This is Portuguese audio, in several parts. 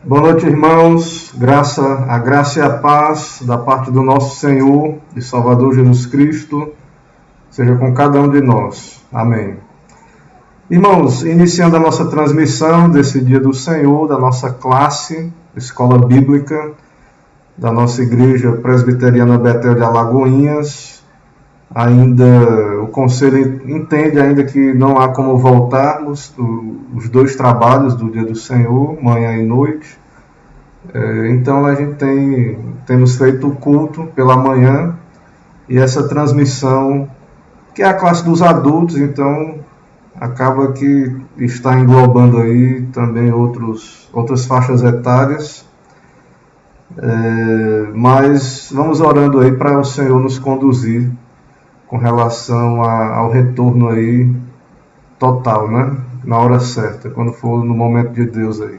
Boa noite, irmãos. A graça e a paz da parte do nosso Senhor e Salvador Jesus Cristo seja com cada um de nós. Amém. Irmãos, iniciando a nossa transmissão desse dia do Senhor, da nossa classe, Escola Bíblica, da nossa Igreja Presbiteriana Betel de Alagoinhas. Ainda o Conselho entende ainda que não há como voltarmos os dois trabalhos do dia do Senhor, manhã e noite. Então a gente temos feito o culto pela manhã e essa transmissão, que é a classe dos adultos, então acaba que está englobando aí também outras faixas etárias. Mas vamos orando aí para o Senhor nos conduzir com relação ao retorno aí total, né? Na hora certa, quando for no momento de Deus aí.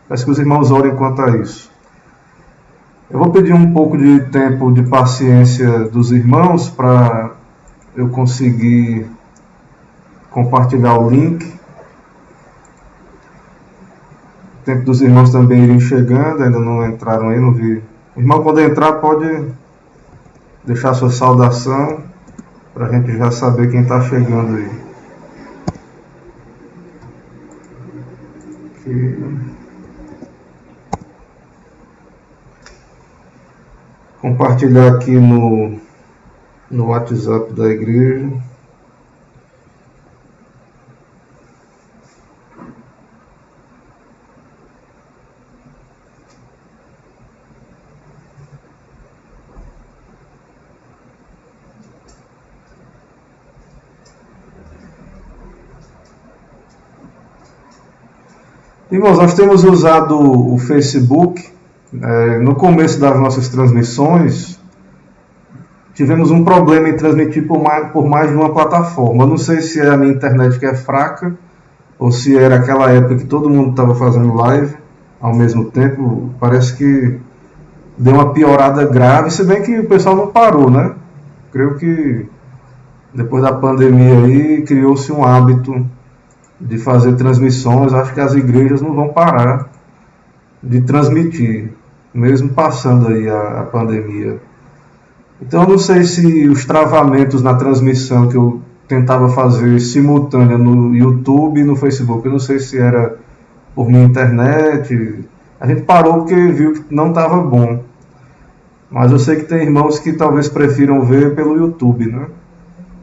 Peço que os irmãos orem quanto a isso. Eu vou pedir um pouco de tempo de paciência dos irmãos para eu conseguir compartilhar o link. O tempo dos irmãos também irem chegando, ainda não entraram aí, não vi. Irmão, quando entrar, pode deixar sua saudação, para a gente já saber quem está chegando aí. Compartilhar aqui no WhatsApp da igreja. Irmãos, nós temos usado o Facebook. No começo das nossas transmissões, tivemos um problema em transmitir por mais de uma plataforma. Eu não sei se é a minha internet que é fraca, ou se era aquela época que todo mundo estava fazendo live ao mesmo tempo. Parece que deu uma piorada grave, se bem que o pessoal não parou, né? Creio que depois da pandemia aí criou-se um hábito de fazer transmissões. Acho que as igrejas não vão parar de transmitir, mesmo passando aí a pandemia. Então eu não sei se os travamentos na transmissão que eu tentava fazer simultânea no YouTube e no Facebook, eu não sei se era por minha internet. A gente parou porque viu que não estava bom. Mas eu sei que tem irmãos que talvez prefiram ver pelo YouTube, né?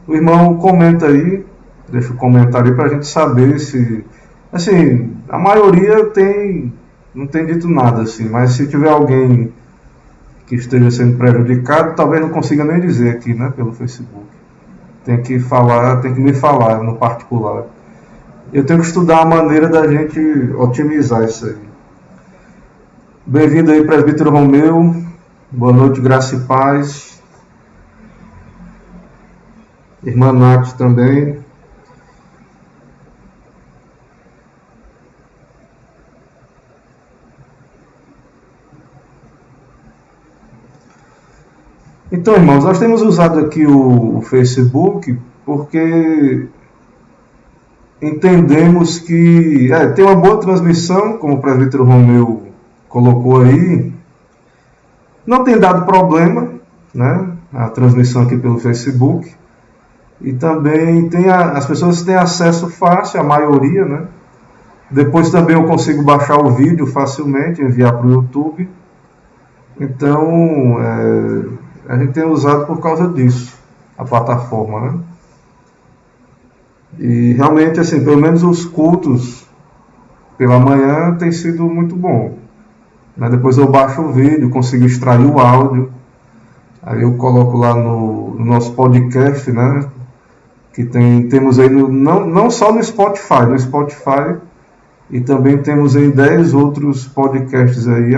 O irmão comenta aí, deixa o comentário aí para a gente saber se... Assim, a maioria não tem dito nada, assim, mas se tiver alguém que esteja sendo prejudicado, talvez não consiga nem dizer aqui, né, pelo Facebook. Tem que me falar no particular. Eu tenho que estudar a maneira da gente otimizar isso aí. Bem-vindo aí, presbítero Romeu. Boa noite, graça e paz. Irmã Nath também. Então, irmãos, nós temos usado aqui o Facebook porque entendemos que tem uma boa transmissão, como o presbítero Romeu colocou aí. Não tem dado problema, né, a transmissão aqui pelo Facebook. E também as pessoas têm acesso fácil, a maioria, né? Depois também eu consigo baixar o vídeo facilmente, enviar para o YouTube. Então, a gente tem usado por causa disso, a plataforma, né? E realmente, assim, pelo menos os cultos pela manhã tem sido muito bom. Né? Depois eu baixo o vídeo, consigo extrair o áudio, aí eu coloco lá no nosso podcast, né? Que temos aí, não só no Spotify, e também temos aí 10 outros podcasts aí.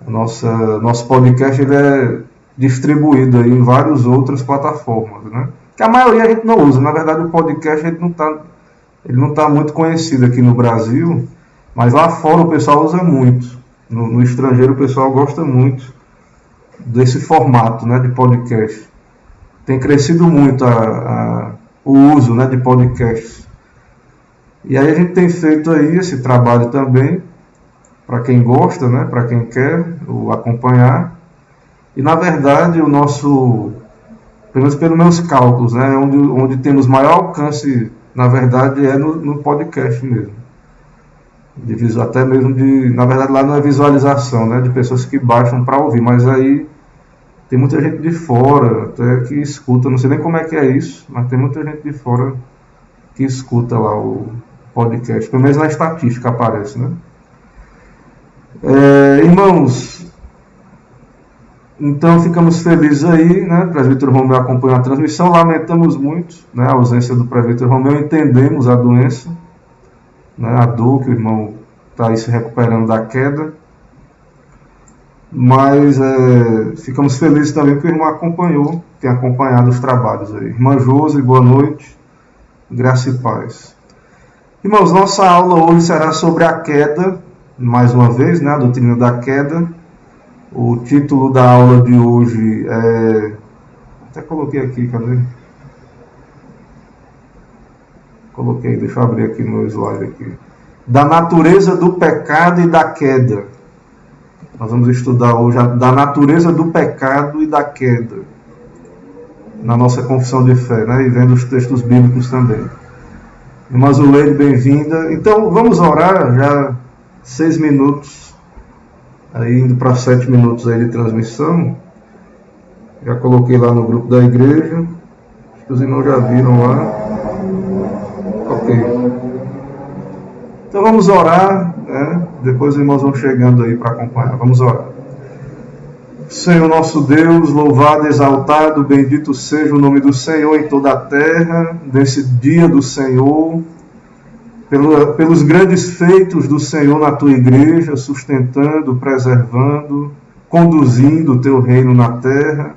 Nosso podcast ele é distribuído aí em várias outras plataformas, né? Que a maioria a gente não usa. Na verdade, o podcast ele não está muito conhecido aqui no Brasil, mas lá fora o pessoal usa muito. No estrangeiro o pessoal gosta muito desse formato, né, de podcast. Tem crescido muito o uso, né, de podcasts. E aí a gente tem feito aí esse trabalho também, para quem gosta, né, para quem quer o acompanhar. E na verdade o nosso, pelo menos pelos meus cálculos, né, onde temos maior alcance, na verdade é no podcast mesmo. Até mesmo na verdade lá não é visualização, né, de pessoas que baixam para ouvir, mas aí tem muita gente de fora até que escuta, não sei nem como é que é isso, mas tem muita gente de fora que escuta lá o podcast, pelo menos na estatística aparece, né? Irmãos, então ficamos felizes aí, né? O presbítero Romeu acompanhou a transmissão, lamentamos muito, né, a ausência do presbítero Romeu, entendemos a doença, né, a dor que o irmão está aí se recuperando da queda, mas ficamos felizes também que o irmão acompanhou, tem acompanhado os trabalhos aí. Irmã Josi, boa noite, graça e paz. Irmãos, nossa aula hoje será sobre a queda, mais uma vez, né, a doutrina da queda. O título da aula de hoje até coloquei aqui, cadê? Coloquei, deixa eu abrir aqui no meu slide aqui. Da natureza do pecado e da queda. Nós vamos estudar hoje da natureza do pecado e da queda na nossa confissão de fé, né? E vendo os textos bíblicos também. Irmã Zuleide, bem-vinda. Então, vamos orar, já 6 minutos, aí indo para 7 minutos aí de transmissão. Já coloquei lá no grupo da igreja. Acho que os irmãos já viram lá. Ok. Então vamos orar, né? Depois os irmãos vão chegando aí para acompanhar. Vamos orar. Senhor nosso Deus, louvado, exaltado, bendito seja o nome do Senhor em toda a terra, nesse dia do Senhor, pelos grandes feitos do Senhor na tua igreja, sustentando, preservando, conduzindo o teu reino na terra.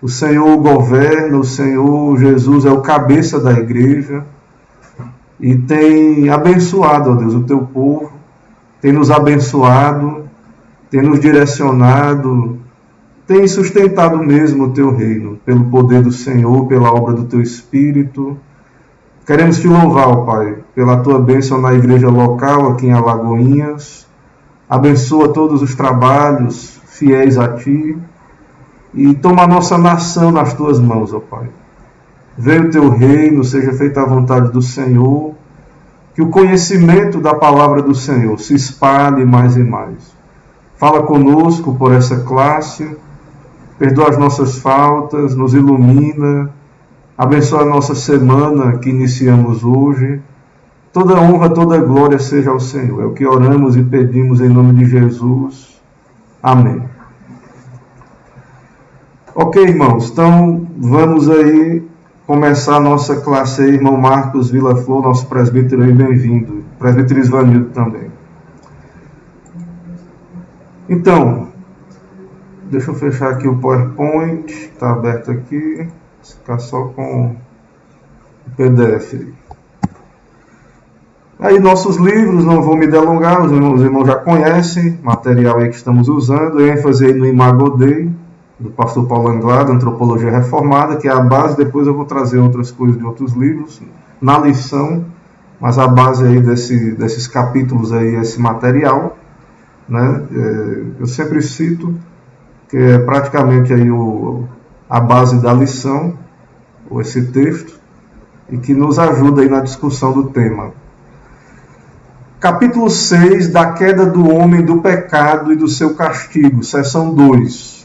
O Senhor governa, o Senhor Jesus é o cabeça da igreja e tem abençoado, ó Deus, o teu povo, tem nos abençoado, tem nos direcionado, tem sustentado mesmo o teu reino, pelo poder do Senhor, pela obra do teu Espírito. Queremos te louvar, ó Pai, pela tua bênção na igreja local, aqui em Alagoinhas. Abençoa todos os trabalhos fiéis a ti e toma a nossa nação nas tuas mãos, ó Pai. Venha o teu reino, seja feita a vontade do Senhor, que o conhecimento da palavra do Senhor se espalhe mais e mais. Fala conosco por essa classe, perdoa as nossas faltas, nos ilumina, abençoa a nossa semana que iniciamos hoje. Toda honra, toda glória seja ao Senhor. É o que oramos e pedimos em nome de Jesus. Amém. Ok, irmãos, então vamos aí começar a nossa classe aí, irmão Marcos Vila Flor, nosso presbítero aí, bem-vindo. Presbítero Isvanildo também. Então, deixa eu fechar aqui o PowerPoint, está aberto aqui, vou ficar só com o PDF. Aí nossos livros, não vou me delongar, os irmãos já conhecem, material aí que estamos usando, ênfase aí no Imago Dei, do pastor Paulo Anglada, Antropologia Reformada, que é a base, depois eu vou trazer outras coisas de outros livros, na lição, mas a base aí desses capítulos aí, esse material, né? Eu sempre cito que é praticamente aí a base da lição, ou esse texto, e que nos ajuda aí na discussão do tema. Capítulo 6, da queda do homem, do pecado e do seu castigo, seção 2.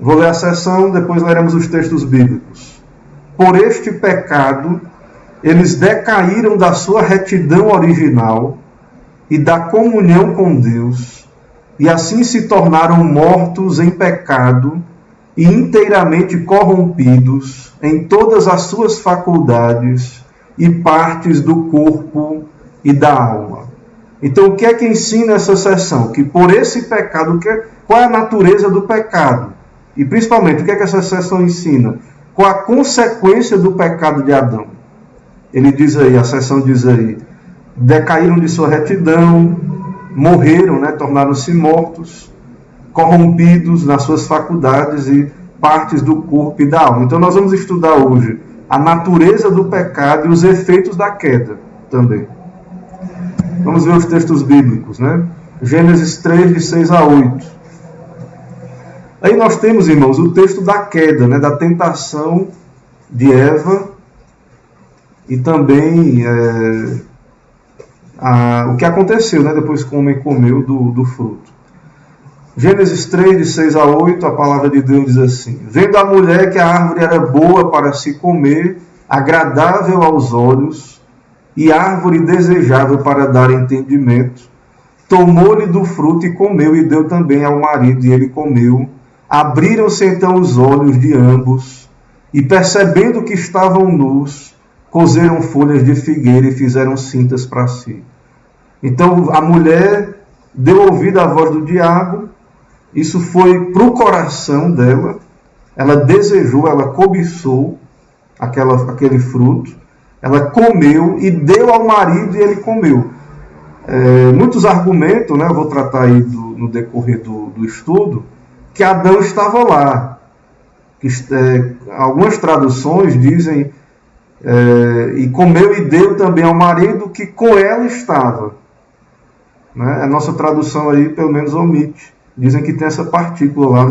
Vou ler a seção, depois leremos os textos bíblicos. Por este pecado, eles decaíram da sua retidão original e da comunhão com Deus, e assim se tornaram mortos em pecado e inteiramente corrompidos em todas as suas faculdades e partes do corpo e da alma. Então, o que é que ensina essa seção? Que por esse pecado, qual é a natureza do pecado? E principalmente, o que é que essa seção ensina? Qual a consequência do pecado de Adão? Ele diz aí, a seção diz aí, decaíram de sua retidão, morreram, né, tornaram-se mortos, corrompidos nas suas faculdades e partes do corpo e da alma. Então nós vamos estudar hoje a natureza do pecado e os efeitos da queda também. Vamos ver os textos bíblicos, né? Gênesis 3, de 6 a 8. Aí nós temos, irmãos, o texto da queda, né? Da tentação de Eva e também o que aconteceu, né? Depois que o homem comeu do fruto. Gênesis 3, de 6 a 8, a palavra de Deus diz assim: Vendo a mulher que a árvore era boa para se comer, agradável aos olhos, e árvore desejável para dar entendimento, tomou-lhe do fruto e comeu, e deu também ao marido, e ele comeu. Abriram-se então os olhos de ambos, e percebendo que estavam nus, coseram folhas de figueira e fizeram cintas para si. Então a mulher deu ouvido à voz do diabo. Isso foi para o coração dela, ela desejou, ela cobiçou aquele fruto, ela comeu e deu ao marido e ele comeu. Muitos argumentam, né, eu vou tratar aí no decorrer do estudo, que Adão estava lá. Algumas traduções dizem, e comeu e deu também ao marido que com ela estava. Né? A nossa tradução aí pelo menos omite. Dizem que tem essa partícula lá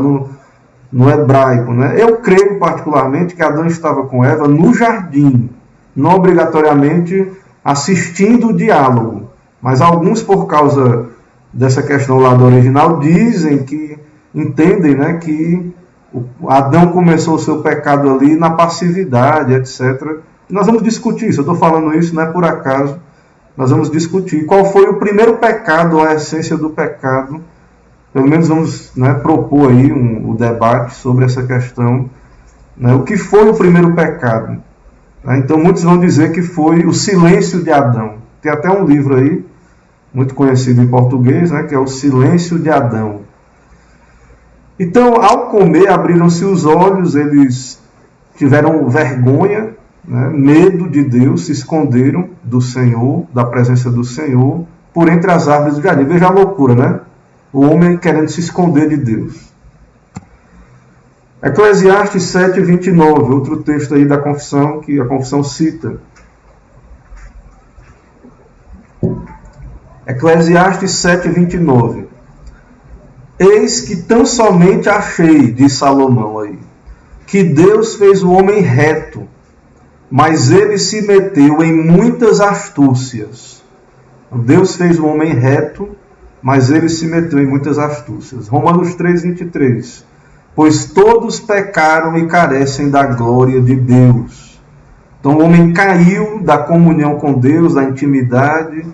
no hebraico. Né? Eu creio particularmente que Adão estava com Eva no jardim, não obrigatoriamente assistindo o diálogo. Mas alguns, por causa dessa questão lá do original, entendem, né, que Adão começou o seu pecado ali na passividade, etc. E nós vamos discutir isso. Eu estou falando isso não é por acaso. Nós vamos discutir qual foi o primeiro pecado, a essência do pecado. Pelo menos vamos, né, propor aí o debate sobre essa questão. Né, o que foi o primeiro pecado? Então muitos vão dizer que foi o silêncio de Adão. Tem até um livro aí, muito conhecido em português, né, que é O Silêncio de Adão. Então, ao comer, abriram-se os olhos, eles tiveram vergonha, né, medo de Deus, se esconderam do Senhor, da presença do Senhor, por entre as árvores do jardim. Veja a loucura, né? O homem querendo se esconder de Deus. Eclesiastes 7, 29, outro texto aí da confissão, que a confissão cita. Eclesiastes 7, 29. Eis que tão somente achei, diz Salomão aí, que Deus fez o homem reto, mas ele se meteu em muitas astúcias. Deus fez o homem reto, mas ele se meteu em muitas astúcias. Romanos 3, 23. Pois todos pecaram e carecem da glória de Deus. Então o homem caiu da comunhão com Deus, da intimidade.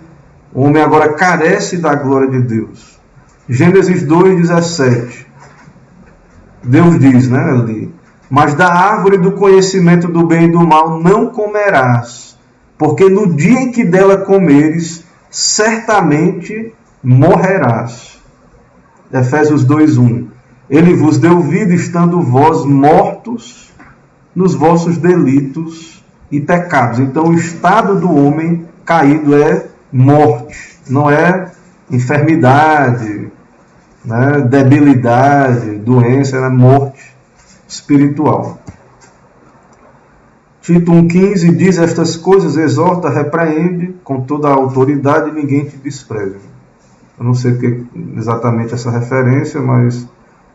O homem agora carece da glória de Deus. Gênesis 2, 17. Deus diz, né, ali: Mas da árvore do conhecimento do bem e do mal não comerás, porque no dia em que dela comeres, certamente morrerás. Efésios 2:1. Ele vos deu vida, estando vós mortos nos vossos delitos e pecados. Então o estado do homem caído é morte, não é enfermidade, né, debilidade, doença, é morte espiritual. Tito 1,15 diz: Estas coisas exorta, repreende com toda a autoridade, e ninguém te despreze. Eu não sei porque exatamente essa referência, mas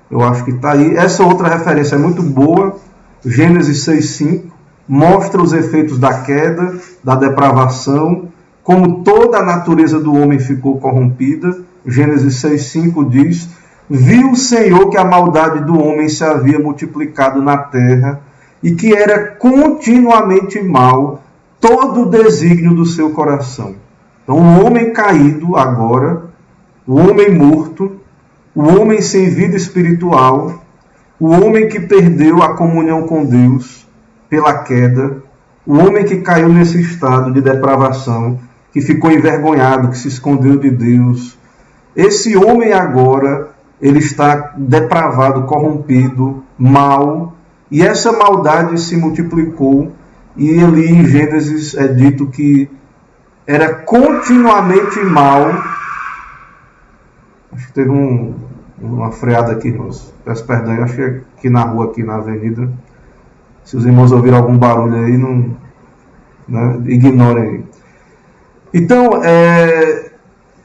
eu acho que está aí. Essa outra referência é muito boa. Gênesis 6,5 mostra os efeitos da queda, da depravação, como toda a natureza do homem ficou corrompida. Gênesis 6,5 diz: Viu o Senhor que a maldade do homem se havia multiplicado na terra, e que era continuamente mal todo o desígnio do seu coração. Então o homem caído agora, o homem morto, o homem sem vida espiritual, o homem que perdeu a comunhão com Deus pela queda, o homem que caiu nesse estado de depravação, que ficou envergonhado, que se escondeu de Deus. Esse homem agora, ele está depravado, corrompido, mal, e essa maldade se multiplicou, e ali em Gênesis é dito que era continuamente mal. Acho que teve uma freada aqui, irmãos. Peço perdão, acho que é aqui na rua, aqui na avenida. Se os irmãos ouviram algum barulho aí, não, né, ignorem aí. Então,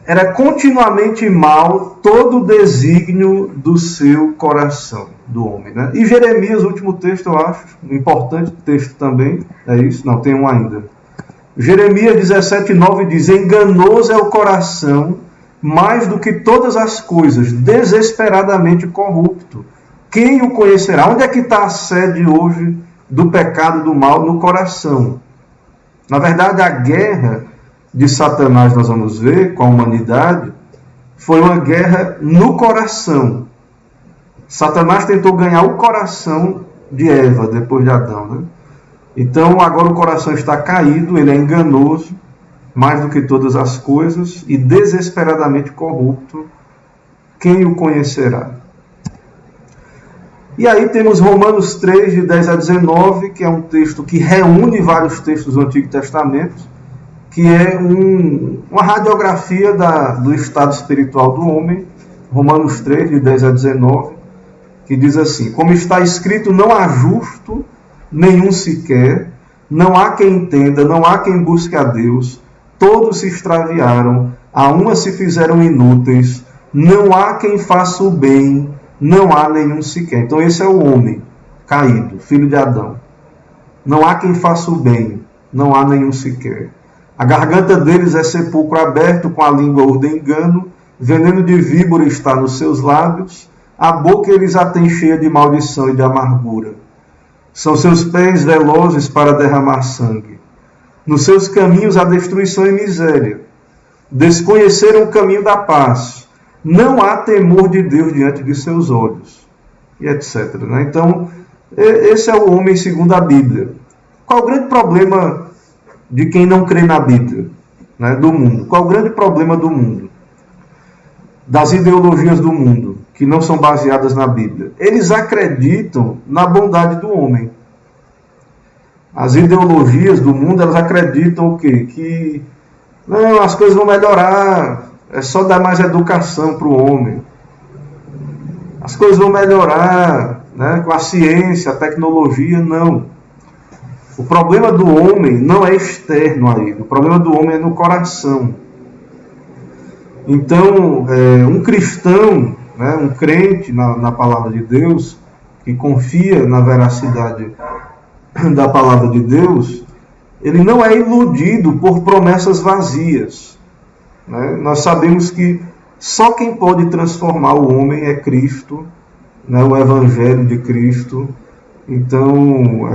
era continuamente mal todo o desígnio do seu coração, do homem. Né? E Jeremias, o último texto, eu acho, um importante texto também, é isso? Não, tem um ainda. Jeremias 17:9 diz: enganoso é o coração, mais do que todas as coisas, desesperadamente corrupto. Quem o conhecerá? Onde é que está a sede hoje do pecado e do mal? No coração. Na verdade, a guerra de Satanás, nós vamos ver, com a humanidade, foi uma guerra no coração. Satanás tentou ganhar o coração de Eva, depois de Adão. Né? Então, agora o coração está caído, ele é enganoso, mais do que todas as coisas, e desesperadamente corrupto. Quem o conhecerá? E aí temos Romanos 3, de 10 a 19, que é um texto que reúne vários textos do Antigo Testamento, que é uma radiografia do estado espiritual do homem. Romanos 3, de 10 a 19, que diz assim: como está escrito, não há justo nenhum sequer, não há quem entenda, não há quem busque a Deus, todos se extraviaram, a uma se fizeram inúteis, não há quem faça o bem, não há nenhum sequer. Então esse é o homem caído, filho de Adão. Não há quem faça o bem, não há nenhum sequer. A garganta deles é sepulcro aberto, com a língua urda engano, veneno de víbora está nos seus lábios, a boca eles a têm cheia de maldição e de amargura. São seus pés velozes para derramar sangue. Nos seus caminhos há destruição e miséria. Desconheceram o caminho da paz. Não há temor de Deus diante de seus olhos. E etc. Né? Então, esse é o homem segundo a Bíblia. Qual o grande problema de quem não crê na Bíblia? Né? Do mundo. Qual o grande problema do mundo? Das ideologias do mundo, que não são baseadas na Bíblia. Eles acreditam na bondade do homem. As ideologias do mundo, elas acreditam o quê? Que não, as coisas vão melhorar, é só dar mais educação para o homem. As coisas vão melhorar, né, com a ciência, a tecnologia, não. O problema do homem não é externo a ele, o problema do homem é no coração. Então, um cristão, né, um crente na palavra de Deus, que confia na veracidade da palavra de Deus, ele não é iludido por promessas vazias. Né? Nós sabemos que só quem pode transformar o homem é Cristo, né, o Evangelho de Cristo. Então,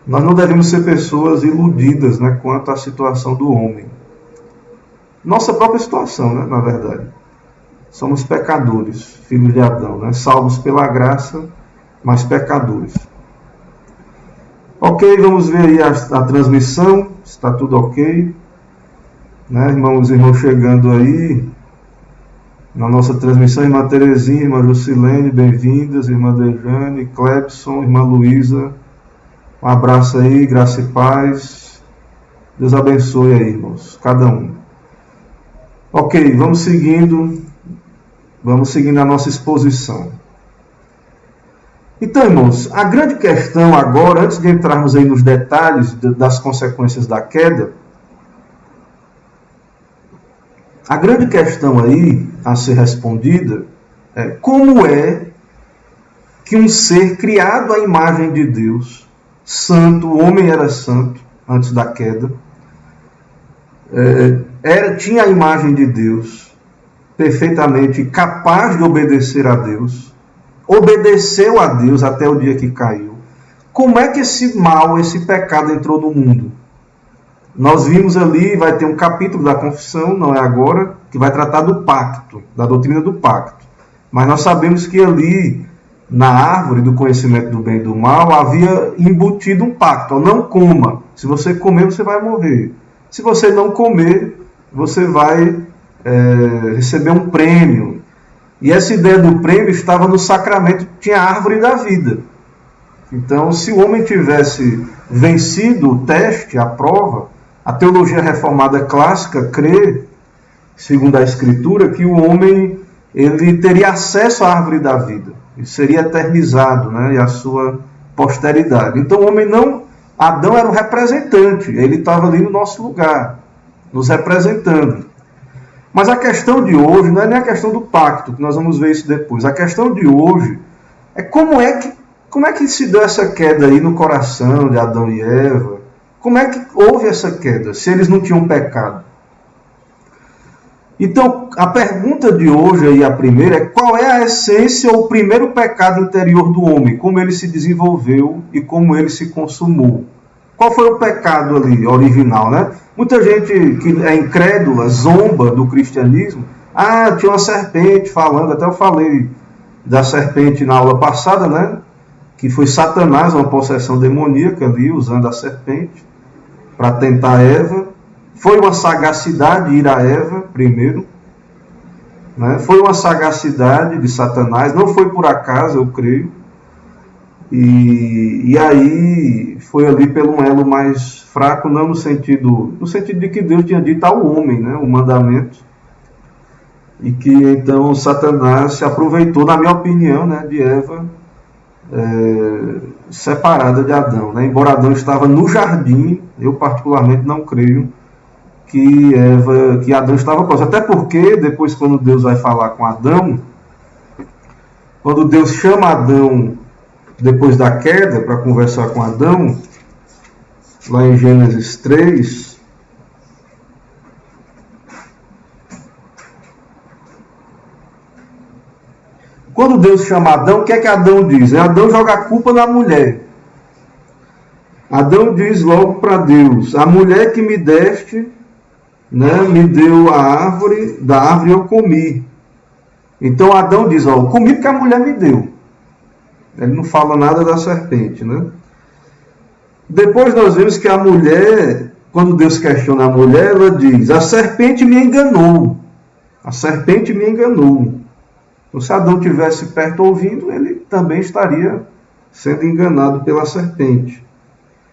nós não devemos ser pessoas iludidas, né, quanto à situação do homem. Nossa própria situação, né, na verdade. Somos pecadores, filhos de Adão, né, salvos pela graça, mas pecadores. Ok, vamos ver aí a transmissão, está tudo ok. Né, irmãos chegando aí na nossa transmissão, irmã Terezinha, irmã Jusilene, bem-vindas, irmã Dejane, Clebson, irmã Luísa, um abraço aí, graça e paz, Deus abençoe aí, irmãos, cada um. Ok, vamos seguindo a nossa exposição. Então, irmãos, a grande questão agora, antes de entrarmos aí nos detalhes das consequências da queda, a grande questão aí a ser respondida é como é que um ser criado à imagem de Deus, santo, o homem era santo antes da queda, tinha a imagem de Deus, perfeitamente capaz de obedecer a Deus, obedeceu a Deus até o dia que caiu. Como é que esse mal, esse pecado entrou no mundo? Nós vimos ali, vai ter um capítulo da confissão, não é agora, que vai tratar do pacto, da doutrina do pacto. Mas nós sabemos que ali, na árvore do conhecimento do bem e do mal, havia embutido um pacto. Não coma. Se você comer, você vai morrer. Se você não comer, você vai receber um prêmio. E essa ideia do prêmio estava no sacramento, tinha a árvore da vida. Então, se o homem tivesse vencido o teste, a prova, a teologia reformada clássica crê, segundo a Escritura, que o homem ele teria acesso à árvore da vida. Ele seria eternizado, né? E a sua posteridade. Então o homem não... Adão era o representante, ele estava ali no nosso lugar, nos representando. Mas a questão de hoje não é nem a questão do pacto, que nós vamos ver isso depois. A questão de hoje é como é que se deu essa queda aí no coração de Adão e Eva? Como é que houve essa queda, se eles não tinham pecado? Então, a pergunta de hoje, aí, a primeira, é qual é a essência ou o primeiro pecado interior do homem? Como ele se desenvolveu e como ele se consumou? Qual foi o pecado ali, original, né? Muita gente que é incrédula, zomba do cristianismo. Ah, tinha uma serpente falando, até eu falei da serpente na aula passada, né? Que foi Satanás, uma possessão demoníaca ali, usando a serpente para tentar Eva. Foi uma sagacidade ir a Eva primeiro, né? Foi uma sagacidade de Satanás, não foi por acaso, eu creio. E aí foi ali pelo um elo mais fraco, não no sentido de que Deus tinha dito ao homem, né, o mandamento, e que então Satanás se aproveitou, na minha opinião, né, de Eva separada de Adão, né? Embora Adão estava no jardim, eu particularmente não creio que Adão estava próximo. Até porque depois, quando Deus vai falar com Adão, quando Deus chama Adão depois da queda para conversar com Adão, lá em Gênesis 3, quando Deus chama Adão, o que é que Adão diz? Adão joga a culpa na mulher. Adão diz logo para Deus: a mulher que me deste, né, me deu da árvore eu comi. Então Adão diz: ó, eu comi porque a mulher me deu. Ele não fala nada da serpente, né? Depois nós vemos que a mulher, quando Deus questiona a mulher, ela diz: a serpente me enganou. A serpente me enganou. Então, se Adão estivesse perto ouvindo, ele também estaria sendo enganado pela serpente.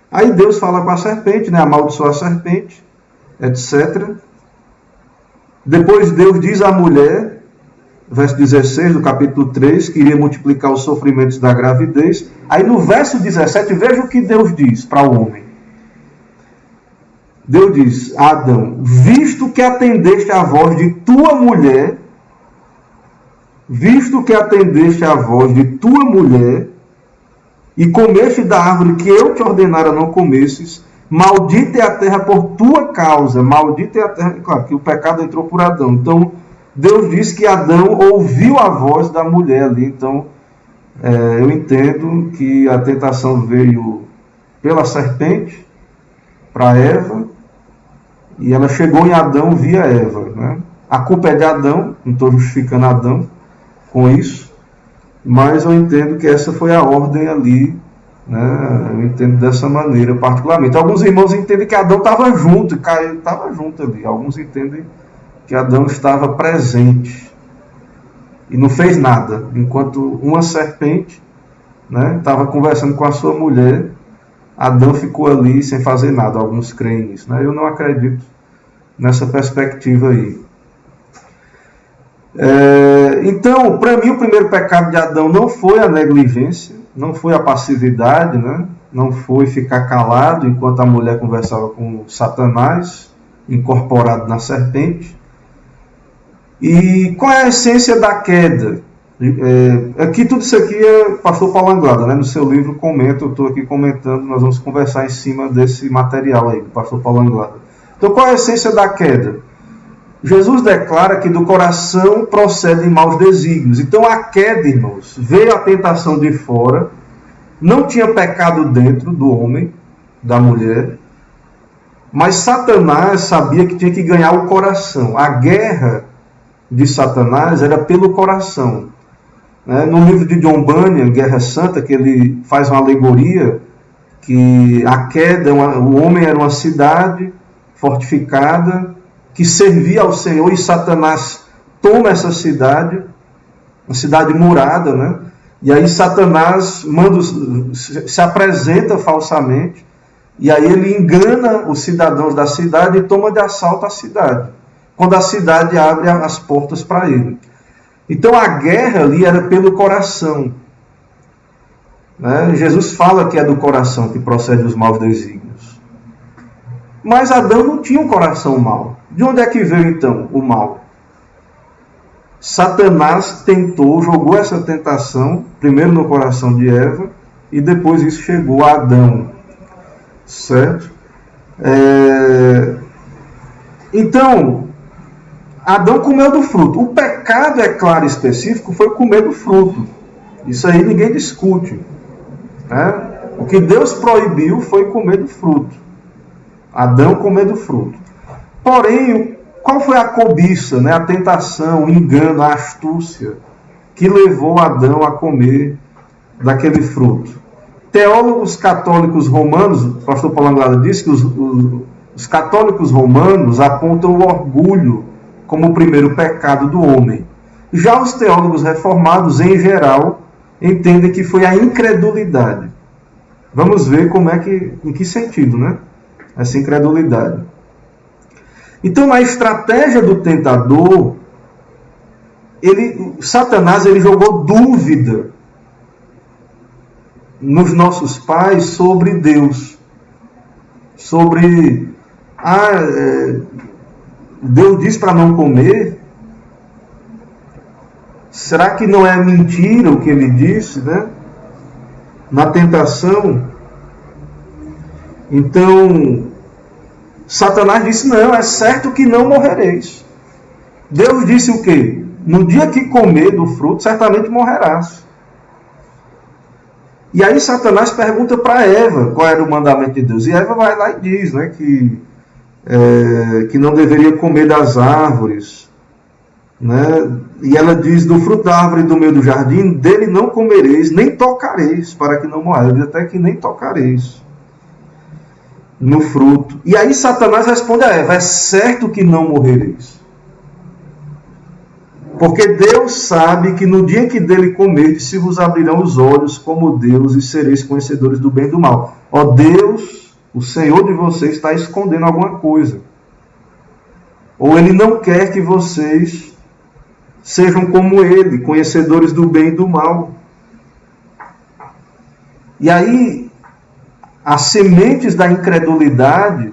Aí Deus fala com a serpente, né? Amaldiçoa a serpente, etc. Depois Deus diz à mulher, verso 16 do capítulo 3, que iria multiplicar os sofrimentos da gravidez. Aí no verso 17, veja o que Deus diz para o homem. Deus diz a Adão: visto que atendeste à voz de tua mulher, e comeste da árvore que eu te ordenara não comesses, maldita é a terra por tua causa. Maldita é a terra, claro que o pecado entrou por Adão. Então Deus diz que Adão ouviu a voz da mulher ali. Então, eu entendo que a tentação veio pela serpente para Eva, e ela chegou em Adão via Eva, né? A culpa é de Adão, não estou justificando Adão com isso, mas eu entendo que essa foi a ordem ali, né? Eu entendo dessa maneira particularmente. Alguns irmãos entendem que Adão estava junto, Caio estava junto ali. Alguns entendem que Adão estava presente e não fez nada, enquanto uma serpente, né, estava conversando com a sua mulher, Adão ficou ali sem fazer nada. Alguns creem nisso, né? Eu não acredito nessa perspectiva aí. Então, para mim, o primeiro pecado de Adão não foi a negligência, não foi a passividade, né? Não foi ficar calado enquanto a mulher conversava com Satanás, incorporado na serpente. E qual é a essência da queda? Aqui tudo isso aqui é pastor Paulo Anglada, né? No seu livro comenta, eu estou aqui comentando, nós vamos conversar em cima desse material aí, do pastor Paulo Anglada. Então qual é a essência da queda? Jesus declara que do coração procedem maus desígnios. Então a queda, irmãos, veio a tentação de fora, não tinha pecado dentro do homem, da mulher, mas Satanás sabia que tinha que ganhar o coração. A guerra de Satanás era pelo coração. No livro de John Bunyan, Guerra Santa, que ele faz uma alegoria que a queda, o homem era uma cidade fortificada que servia ao Senhor, e Satanás toma essa cidade, uma cidade murada, né? E aí Satanás se apresenta falsamente, e aí ele engana os cidadãos da cidade e toma de assalto a cidade, quando a cidade abre as portas para ele. Então a guerra ali era pelo coração. Né? Jesus fala que é do coração que procede os maus desígnios. Mas Adão não tinha um coração mau. De onde é que veio então o mal? Satanás tentou, jogou essa tentação, primeiro no coração de Eva, e depois isso chegou a Adão. Certo? Então, Adão comeu do fruto. O pecado, é claro e específico, foi comer do fruto. Isso aí ninguém discute. Né? O que Deus proibiu foi comer do fruto. Adão comer do fruto. Porém, qual foi a cobiça, né? A tentação, o engano, a astúcia que levou Adão a comer daquele fruto? Teólogos católicos romanos, o pastor Paulo Anglada disse que os católicos romanos apontam o orgulho como o primeiro pecado do homem. Já os teólogos reformados, em geral, entendem que foi a incredulidade. Vamos ver em que sentido, né? Essa incredulidade. Então, a estratégia do tentador, Satanás jogou dúvida nos nossos pais sobre Deus. Sobre, Deus diz para não comer. Será que não é mentira o que ele disse, né? Na tentação. Então, Satanás disse, não, é certo que não morrereis. Deus disse o quê? No dia que comer do fruto, certamente morrerás. E aí Satanás pergunta para Eva qual era o mandamento de Deus. E Eva vai lá e diz, né, que não deveria comer das árvores. Né? E ela diz, do fruto da árvore do meio do jardim, dele não comereis, nem tocareis, para que não morrais. Ele diz até que nem tocareis no fruto. E aí Satanás responde a Eva, é certo que não morrereis. Porque Deus sabe que no dia que dele comerdes, se vos abrirão os olhos como Deus e sereis conhecedores do bem e do mal. Ó Deus, o Senhor de vocês está escondendo alguma coisa. Ou Ele não quer que vocês sejam como Ele, conhecedores do bem e do mal. E aí, as sementes da incredulidade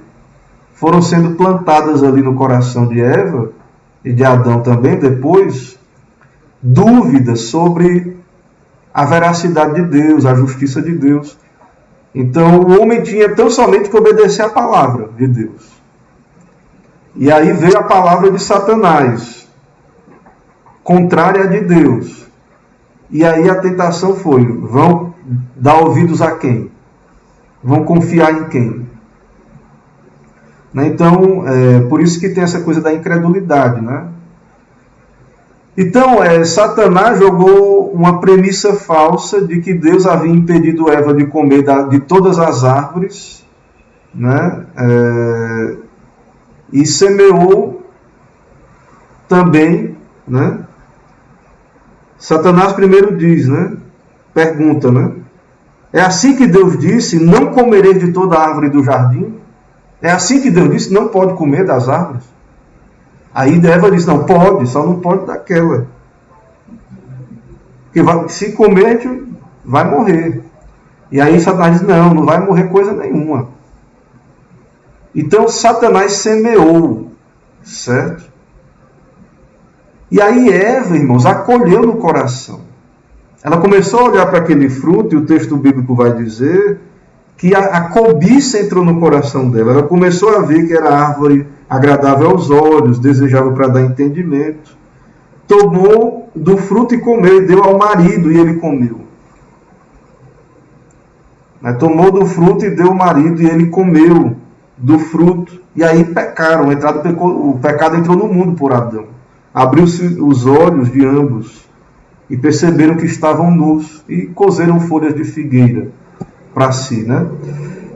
foram sendo plantadas ali no coração de Eva, e de Adão também depois, dúvidas sobre a veracidade de Deus, a justiça de Deus. Então o homem tinha tão somente que obedecer a palavra de Deus. E aí veio a palavra de Satanás, contrária à de Deus. E aí a tentação foi, vão dar ouvidos a quem? Vão confiar em quem? Então, por isso que tem essa coisa da incredulidade, né? Então, Satanás jogou uma premissa falsa de que Deus havia impedido Eva de comer de todas as árvores, né? E semeou também, né? Satanás primeiro diz, né? Pergunta, né? É assim que Deus disse, não comereis de toda a árvore do jardim? É assim que Deus disse, não pode comer das árvores? Aí Eva diz, não, pode, só não pode daquela. Porque se comer, a gente vai morrer. E aí Satanás diz, não vai morrer coisa nenhuma. Então Satanás semeou, certo? E aí Eva, irmãos, acolheu no coração. Ela começou a olhar para aquele fruto, e o texto bíblico vai dizer que a cobiça entrou no coração dela. Ela começou a ver que era árvore agradável aos olhos, desejável para dar entendimento. Tomou do fruto e comeu, e deu ao marido, e ele comeu. Tomou do fruto e deu ao marido, e ele comeu do fruto. E aí pecaram, o pecado entrou no mundo por Adão. Abriu-se os olhos de ambos, e perceberam que estavam nus, e cozeram folhas de figueira para si, né?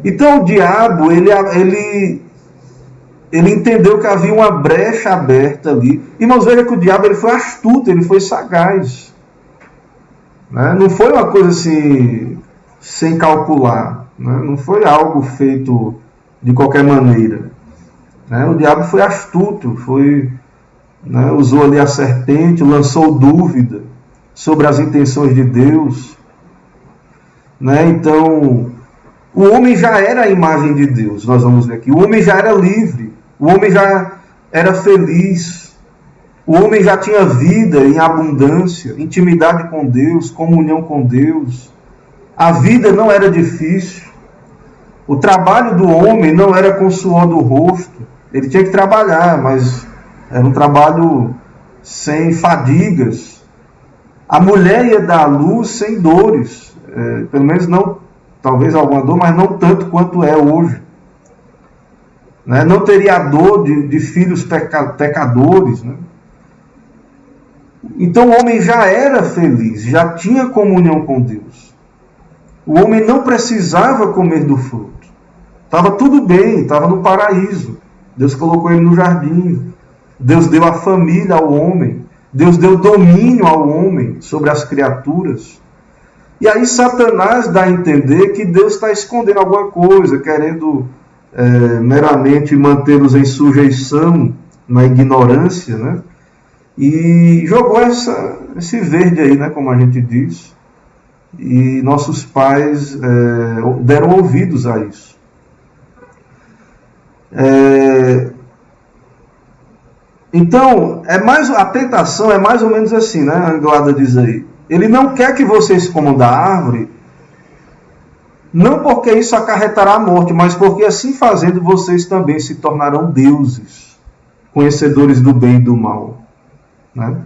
Então o diabo, ele entendeu que havia uma brecha aberta ali. Irmãos, veja que o diabo ele foi astuto, ele foi sagaz, né? Não foi uma coisa assim, sem calcular, né? Não foi algo feito de qualquer maneira, né? O diabo foi astuto, né? Usou ali a serpente, lançou dúvida sobre as intenções de Deus. né? Então, o homem já era a imagem de Deus, nós vamos ver aqui. O homem já era livre, o homem já era feliz, o homem já tinha vida em abundância, intimidade com Deus, comunhão com Deus. A vida não era difícil. O trabalho do homem não era com o suor do rosto. Ele tinha que trabalhar, mas era um trabalho sem fadigas. A mulher ia dar à luz sem dores. Pelo menos não, talvez alguma dor, mas não tanto quanto é hoje. Né? Não teria a dor de filhos pecadores. Né? Então o homem já era feliz, já tinha comunhão com Deus. O homem não precisava comer do fruto. Estava tudo bem, estava no paraíso. Deus colocou ele no jardim. Deus deu a família ao homem. Deus deu domínio ao homem sobre as criaturas. E aí Satanás dá a entender que Deus está escondendo alguma coisa, querendo meramente mantê-los em sujeição, na ignorância, né? E jogou esse verde aí, né, como a gente diz. E nossos pais deram ouvidos a isso. Então, a tentação é mais ou menos assim, né? A Anglada diz aí. Ele não quer que vocês comam da árvore, não porque isso acarretará a morte, mas porque assim fazendo vocês também se tornarão deuses, conhecedores do bem e do mal. Né?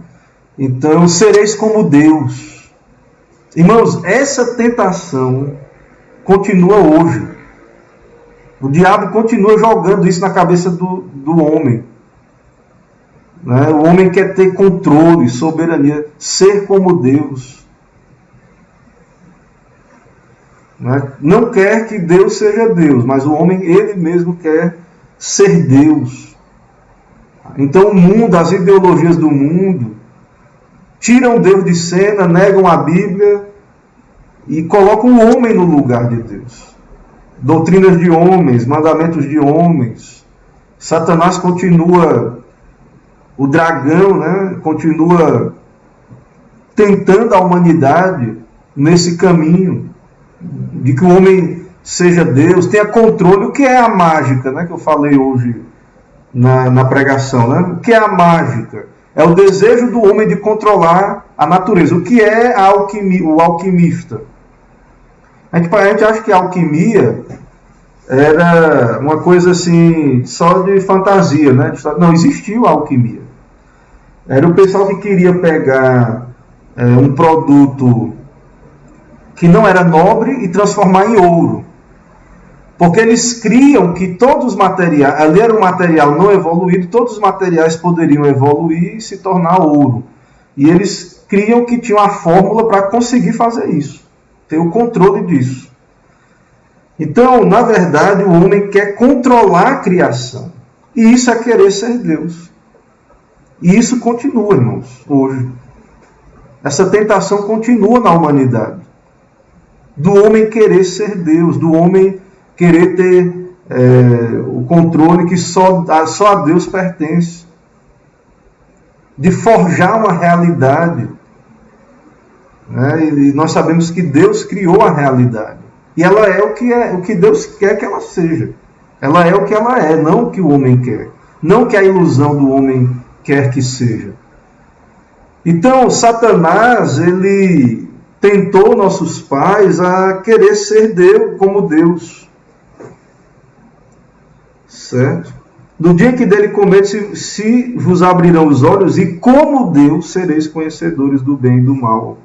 Então, sereis como Deus. Irmãos, essa tentação continua hoje. O diabo continua jogando isso na cabeça do homem. Né? O homem quer ter controle, soberania, ser como Deus. Né? Não quer que Deus seja Deus, mas o homem, ele mesmo quer ser Deus. Então o mundo, as ideologias do mundo, tiram Deus de cena, negam a Bíblia e colocam o homem no lugar de Deus. Doutrinas de homens, mandamentos de homens. Satanás continua, o dragão, né, continua tentando a humanidade nesse caminho de que o homem seja Deus, tenha controle. O que é a mágica, né, que eu falei hoje na pregação? Né? O que é a mágica? É o desejo do homem de controlar a natureza. O que é o alquimista? A gente acha que a alquimia era uma coisa assim, só de fantasia, né? Não, existiu a alquimia. Era o pessoal que queria pegar um produto que não era nobre e transformar em ouro. Porque eles criam que todos os materiais, ali era um material não evoluído, todos os materiais poderiam evoluir e se tornar ouro. E eles criam que tinham a fórmula para conseguir fazer isso, ter o controle disso. Então, na verdade, o homem quer controlar a criação. E isso é querer ser Deus. E isso continua, irmãos, hoje. Essa tentação continua na humanidade. Do homem querer ser Deus, do homem querer ter o controle que só a Deus pertence. De forjar uma realidade. Né? E nós sabemos que Deus criou a realidade. E ela é o que Deus quer que ela seja. Ela é o que ela é, não o que o homem quer. Não o que a ilusão do homem quer que seja. Então, Satanás, ele tentou nossos pais a querer ser Deus como Deus. Certo? No dia que dele comer, se vos abrirão os olhos, e como Deus sereis conhecedores do bem e do mal.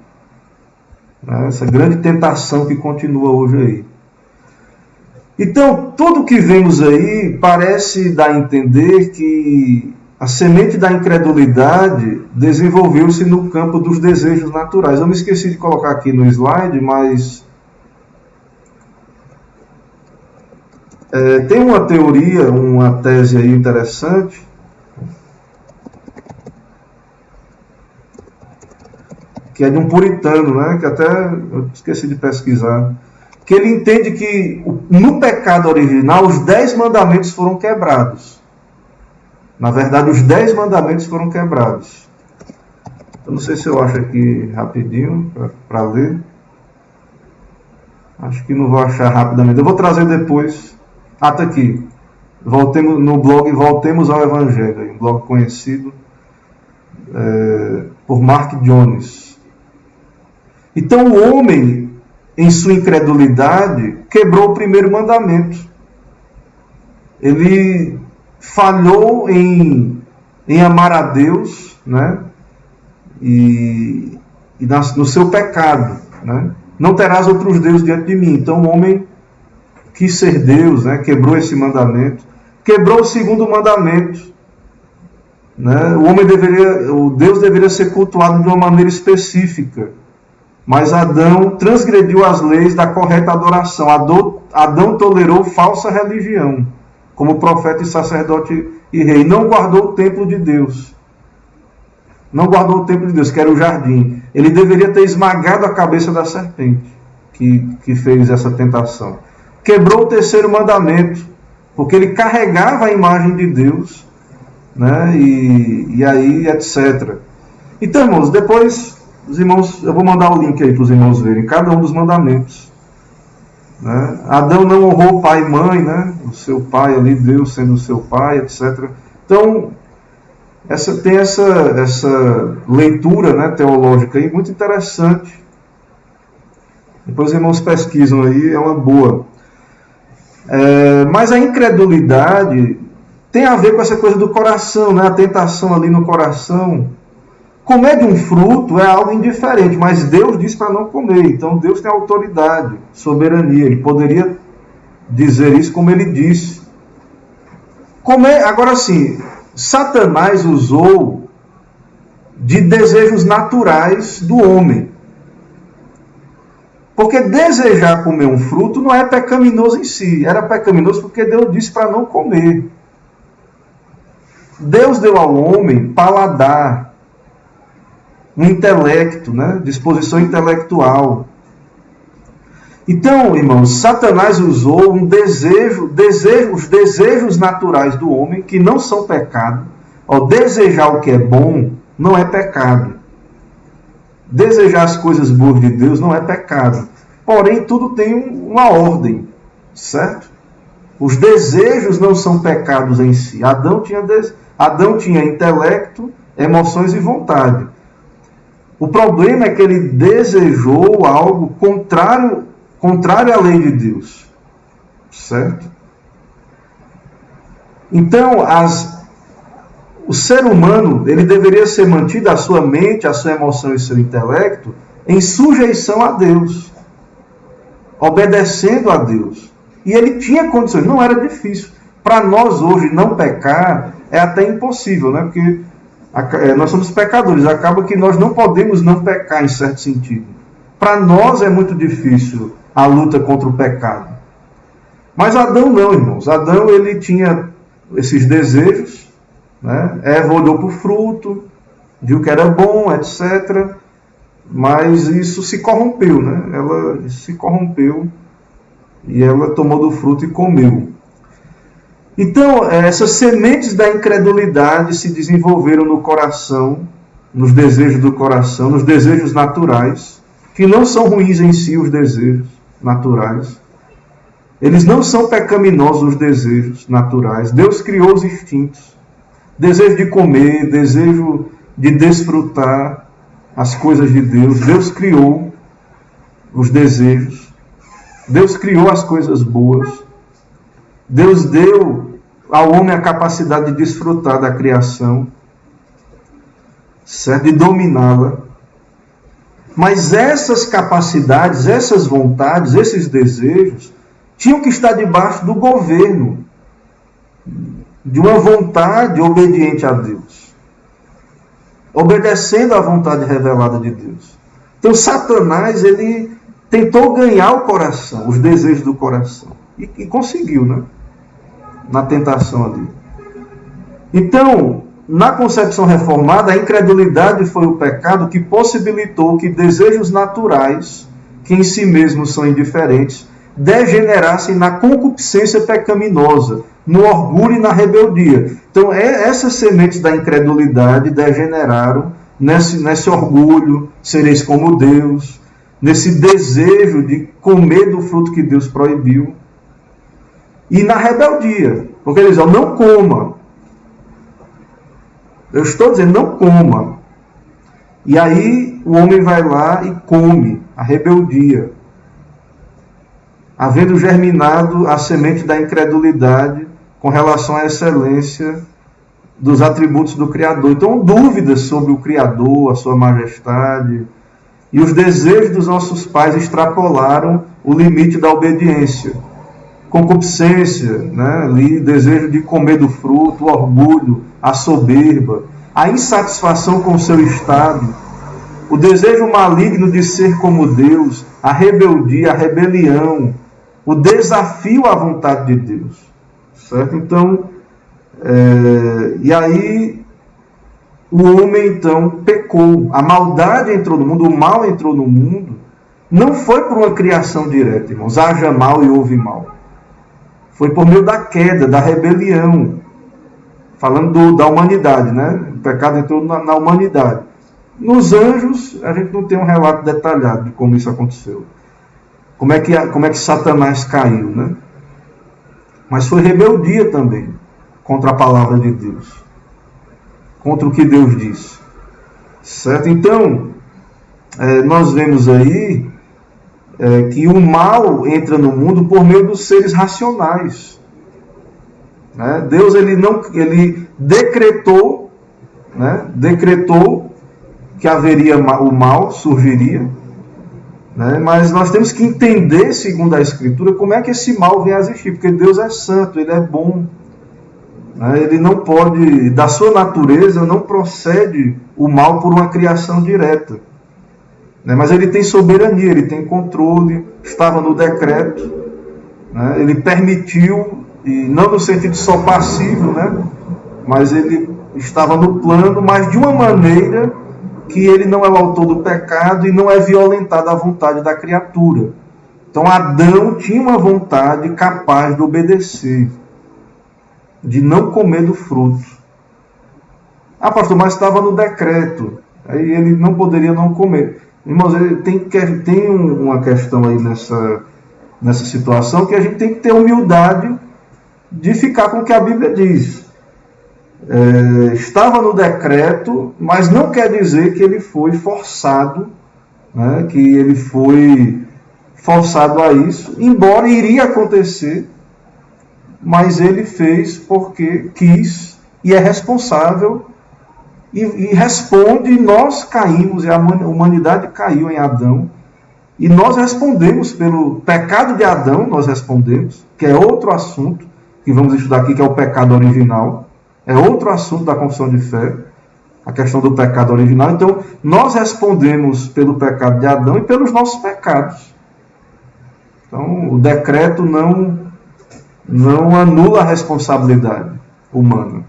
Essa grande tentação que continua hoje aí. Então, tudo que vemos aí parece dar a entender que a semente da incredulidade desenvolveu-se no campo dos desejos naturais. Eu me esqueci de colocar aqui no slide, mas tem uma teoria, uma tese aí interessante, que é de um puritano, né, que até eu esqueci de pesquisar, que ele entende que no pecado original os 10 mandamentos foram quebrados. Na verdade, os 10 mandamentos foram quebrados. Eu não sei se eu acho aqui rapidinho para ler. Acho que não vou achar rapidamente. Eu vou trazer depois. Ah, tá aqui. Voltemos no blog Voltemos ao Evangelho, um blog conhecido por Mark Jones. Então o homem, em sua incredulidade, quebrou o primeiro mandamento. Ele falhou em amar a Deus, né? E no seu pecado, né? Não terás outros deuses diante de mim. Então o homem quis ser Deus, né? Quebrou esse mandamento. Quebrou o segundo mandamento, né? O Deus deveria ser cultuado de uma maneira específica. Mas Adão transgrediu as leis da correta adoração. Adão tolerou falsa religião, como profeta e sacerdote e rei. Não guardou o templo de Deus. Não guardou o templo de Deus, que era o jardim. Ele deveria ter esmagado a cabeça da serpente que fez essa tentação. Quebrou o terceiro mandamento, porque ele carregava a imagem de Deus, né? E aí, etc. Então, irmãos, depois, os irmãos, eu vou mandar o link aí para os irmãos verem, cada um dos mandamentos. Né? Adão não honrou pai e mãe, né? O seu pai ali, Deus sendo o seu pai, etc. Então, tem essa leitura, né, teológica aí, muito interessante. Depois os irmãos pesquisam aí, é uma boa. Mas a incredulidade tem a ver com essa coisa do coração, né? A tentação ali no coração. Comer de um fruto é algo indiferente, mas Deus diz para não comer. Então Deus tem autoridade, soberania. Ele poderia dizer isso como ele disse. Agora sim, Satanás usou de desejos naturais do homem. Porque desejar comer um fruto não é pecaminoso em si. Era pecaminoso porque Deus disse para não comer. Deus deu ao homem paladar, um intelecto, né? Disposição intelectual. Então, irmãos, Satanás usou os desejos naturais do homem, que não são pecado. Desejar o que é bom não é pecado. Desejar as coisas boas de Deus não é pecado. Porém, tudo tem uma ordem, certo? Os desejos não são pecados em si. Adão tinha intelecto, emoções e vontade. O problema é que ele desejou algo contrário à lei de Deus, certo? Então, o ser humano, ele deveria ser mantido, a sua mente, a sua emoção e seu intelecto, em sujeição a Deus, obedecendo a Deus. E ele tinha condições, não era difícil. Para nós hoje não pecar é até impossível, né? Porque nós somos pecadores, acaba que nós não podemos não pecar em certo sentido. Para nós é muito difícil a luta contra o pecado. Mas Adão não, irmãos. Adão, ele tinha esses desejos, né? Eva olhou para o fruto, viu que era bom, etc. Mas isso se corrompeu, né? Ela se corrompeu e ela tomou do fruto e comeu. Então, essas sementes da incredulidade se desenvolveram no coração, nos desejos do coração, nos desejos naturais, que não são ruins em si, os desejos naturais. Eles não são pecaminosos, os desejos naturais. Deus criou os instintos. Desejo de comer, desejo de desfrutar as coisas de Deus. Deus criou os desejos. Deus criou as coisas boas. Deus deu ao homem a capacidade de desfrutar da criação, certo? De dominá-la. Mas essas capacidades, essas vontades, esses desejos, tinham que estar debaixo do governo, de uma vontade obediente a Deus, obedecendo à vontade revelada de Deus. Então Satanás, ele tentou ganhar o coração, os desejos do coração, e conseguiu, né? Na tentação ali. Então, na concepção reformada, a incredulidade foi o pecado que possibilitou que desejos naturais, que em si mesmos são indiferentes, degenerassem na concupiscência pecaminosa, no orgulho e na rebeldia. Então, essas sementes da incredulidade degeneraram nesse orgulho, sereis como Deus, nesse desejo de comer do fruto que Deus proibiu, e na rebeldia, porque ele diz, não coma. Eu estou dizendo, não coma. E aí o homem vai lá e come, a rebeldia, havendo germinado a semente da incredulidade com relação à excelência dos atributos do Criador. Então, dúvidas sobre o Criador, a sua majestade, e os desejos dos nossos pais extrapolaram o limite da obediência. Concupiscência, né? Ali, desejo de comer do fruto, o orgulho, a soberba, a insatisfação com o seu estado, o desejo maligno de ser como Deus, a rebeldia, a rebelião, o desafio à vontade de Deus. Certo? Então, e aí o homem então pecou, a maldade entrou no mundo, o mal entrou no mundo, não foi por uma criação direta, irmãos, haja mal e houve mal. Foi por meio da queda, da rebelião, falando da humanidade, né? O pecado entrou na humanidade. Nos anjos, a gente não tem um relato detalhado de como isso aconteceu. Como é que Satanás caiu, né? Mas foi rebeldia também contra a palavra de Deus, contra o que Deus disse. Certo? Então, nós vemos aí que o mal entra no mundo por meio dos seres racionais. Né? Deus ele decretou, né? Decretou que haveria o mal, surgiria. Né? Mas nós temos que entender, segundo a Escritura, como é que esse mal vem a existir, porque Deus é santo, Ele é bom. Né? Ele não pode, da sua natureza, não procede o mal por uma criação direta. Né? Mas Ele tem soberania, Ele tem controle, estava no decreto, né? Ele permitiu, e não no sentido só passivo, né? Mas Ele estava no plano, mas de uma maneira que Ele não é o autor do pecado e não é violentada a vontade da criatura. Então Adão tinha uma vontade capaz de obedecer, de não comer do fruto. Ah, pastor, mas estava no decreto, aí ele não poderia não comer. Irmãos, tem uma questão aí nessa situação que a gente tem que ter humildade de ficar com o que a Bíblia diz. Estava no decreto, mas não quer dizer que ele foi forçado, né, que ele foi forçado a isso, embora iria acontecer, mas ele fez porque quis e é responsável e responde. E nós caímos, e a humanidade caiu em Adão, e nós respondemos pelo pecado de Adão, nós respondemos, que é outro assunto que vamos estudar aqui, que é o pecado original. É outro assunto da confissão de fé, a questão do pecado original. Então, nós respondemos pelo pecado de Adão e pelos nossos pecados. Então, o decreto não anula a responsabilidade humana.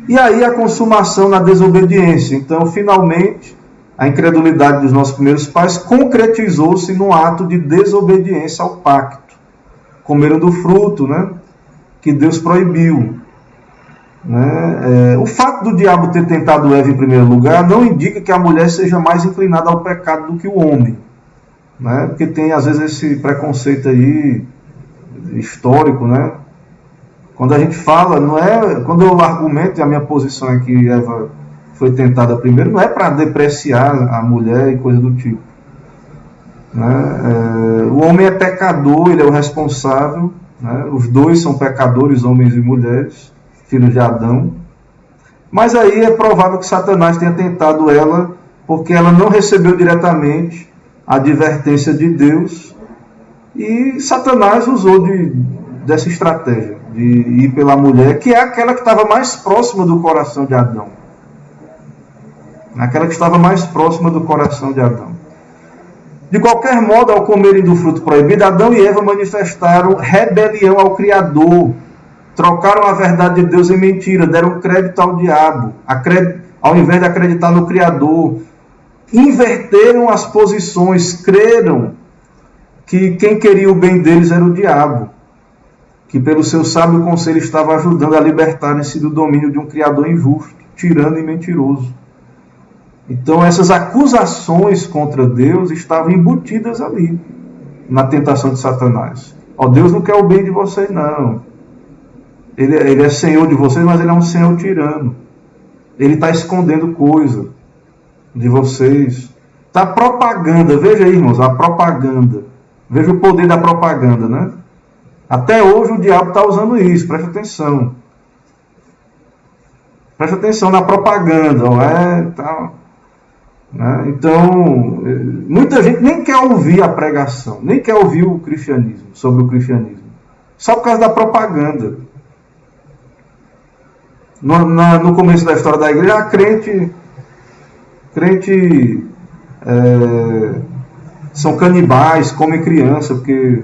E aí a consumação na desobediência. Então, finalmente, a incredulidade dos nossos primeiros pais concretizou-se no ato de desobediência ao pacto. Comeram do fruto, né, que Deus proibiu. Né? O fato do diabo ter tentado Eva em primeiro lugar não indica que a mulher seja mais inclinada ao pecado do que o homem. Né? Porque tem às vezes esse preconceito aí histórico, né? Quando a gente fala, não é, quando eu argumento, e a minha posição é que Eva foi tentada primeiro, não é para depreciar a mulher e coisa do tipo. Né? O homem é pecador, ele é o responsável, né? Os dois são pecadores, homens e mulheres, filhos de Adão. Mas aí é provável que Satanás tenha tentado ela, porque ela não recebeu diretamente a advertência de Deus, e Satanás usou dessa estratégia de ir pela mulher, que é aquela que estava mais próxima do coração de Adão. Aquela que estava mais próxima do coração de Adão. De qualquer modo, ao comerem do fruto proibido, Adão e Eva manifestaram rebelião ao Criador, trocaram a verdade de Deus em mentira, deram crédito ao diabo, ao invés de acreditar no Criador, inverteram as posições, creram que quem queria o bem deles era o diabo, que pelo seu sábio conselho estava ajudando a libertarem-se do domínio de um Criador injusto, tirano e mentiroso. Então essas acusações contra Deus estavam embutidas ali, na tentação de Satanás. Deus não quer o bem de vocês, não. Ele é Senhor de vocês, mas Ele é um Senhor tirano. Ele está escondendo coisa de vocês. Está propaganda, veja aí, irmãos, a propaganda. Veja o poder da propaganda, né? Até hoje o diabo está usando isso, preste atenção. Preste atenção na propaganda, tal. Né? Então, muita gente nem quer ouvir a pregação, nem quer ouvir o cristianismo, sobre o cristianismo, só por causa da propaganda. No começo da história da igreja, a crente são canibais, comem criança, porque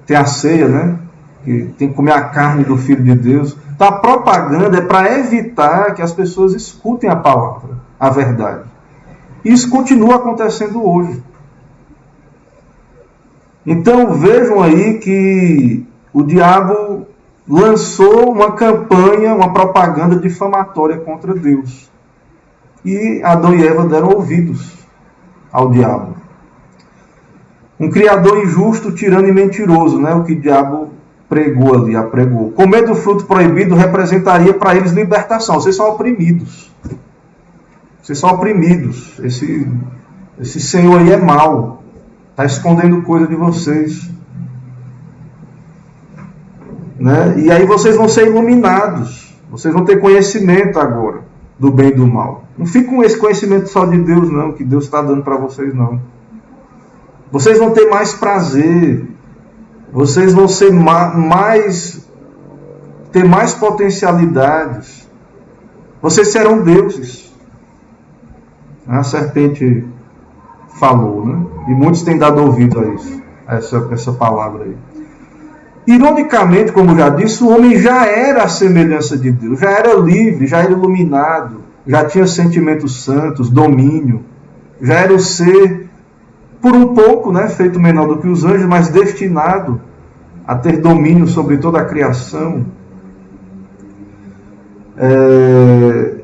tem a ceia, né? Que tem que comer a carne do Filho de Deus. Então a propaganda é para evitar que as pessoas escutem a palavra, a verdade. Isso continua acontecendo hoje. Então vejam aí que o diabo lançou uma campanha, uma propaganda difamatória contra Deus. E Adão e Eva deram ouvidos ao diabo. Um criador injusto, tirano e mentiroso, né? O que o diabo pregou ali, apregou. Comer do fruto proibido representaria para eles libertação. Vocês são oprimidos. Vocês são oprimidos. Esse Senhor aí é mau. Está escondendo coisa de vocês. Né? E aí vocês vão ser iluminados. Vocês vão ter conhecimento agora do bem e do mal. Não fique com esse conhecimento só de Deus, não, que Deus está dando para vocês, não. Vocês vão ter mais prazer. Vocês vão ser ter mais potencialidades. Vocês serão deuses. A serpente falou, né? E muitos têm dado ouvido a isso, essa palavra aí. Ironicamente, como já disse, o homem já era a semelhança de Deus, já era livre, já era iluminado, já tinha sentimentos santos, domínio, já era o ser, por um pouco, né, feito menor do que os anjos, mas destinado a ter domínio sobre toda a criação.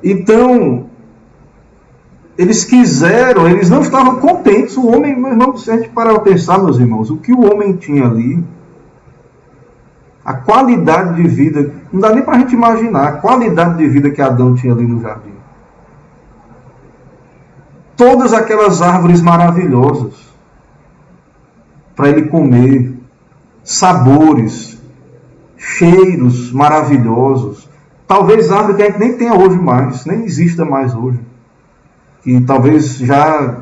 Então, eles não estavam contentes. O homem, meu irmão, se a gente parar para pensar, meus irmãos, o que o homem tinha ali, a qualidade de vida, não dá nem para a gente imaginar a qualidade de vida que Adão tinha ali no jardim. Todas aquelas árvores maravilhosas para ele comer, sabores, cheiros maravilhosos, talvez árvore que a gente nem tenha hoje mais, nem exista mais hoje, que talvez já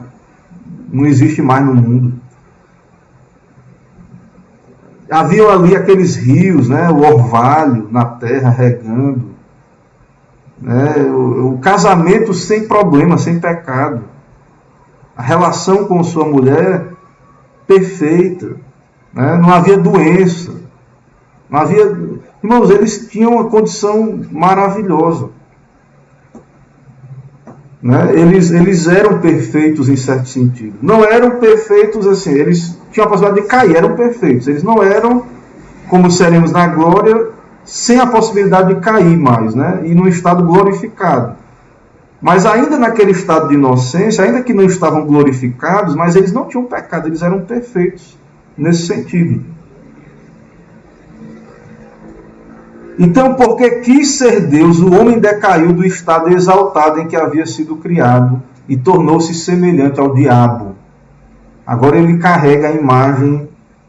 não existe mais no mundo. Haviam ali aqueles rios, né, o orvalho na terra regando, né, o casamento sem problema, sem pecado, a relação com sua mulher perfeita, né, não havia doença, não havia... Irmãos, eles tinham uma condição maravilhosa, né? Eles eram perfeitos em certo sentido. Não eram perfeitos assim, eles tinham a possibilidade de cair, eram perfeitos. Eles não eram, como seremos na glória, sem a possibilidade de cair mais, né? E num estado glorificado. Mas ainda naquele estado de inocência, ainda que não estavam glorificados, mas eles não tinham pecado, eles eram perfeitos nesse sentido. Então, porque quis ser Deus, o homem decaiu do estado exaltado em que havia sido criado e tornou-se semelhante ao diabo. Agora ele carrega a imagem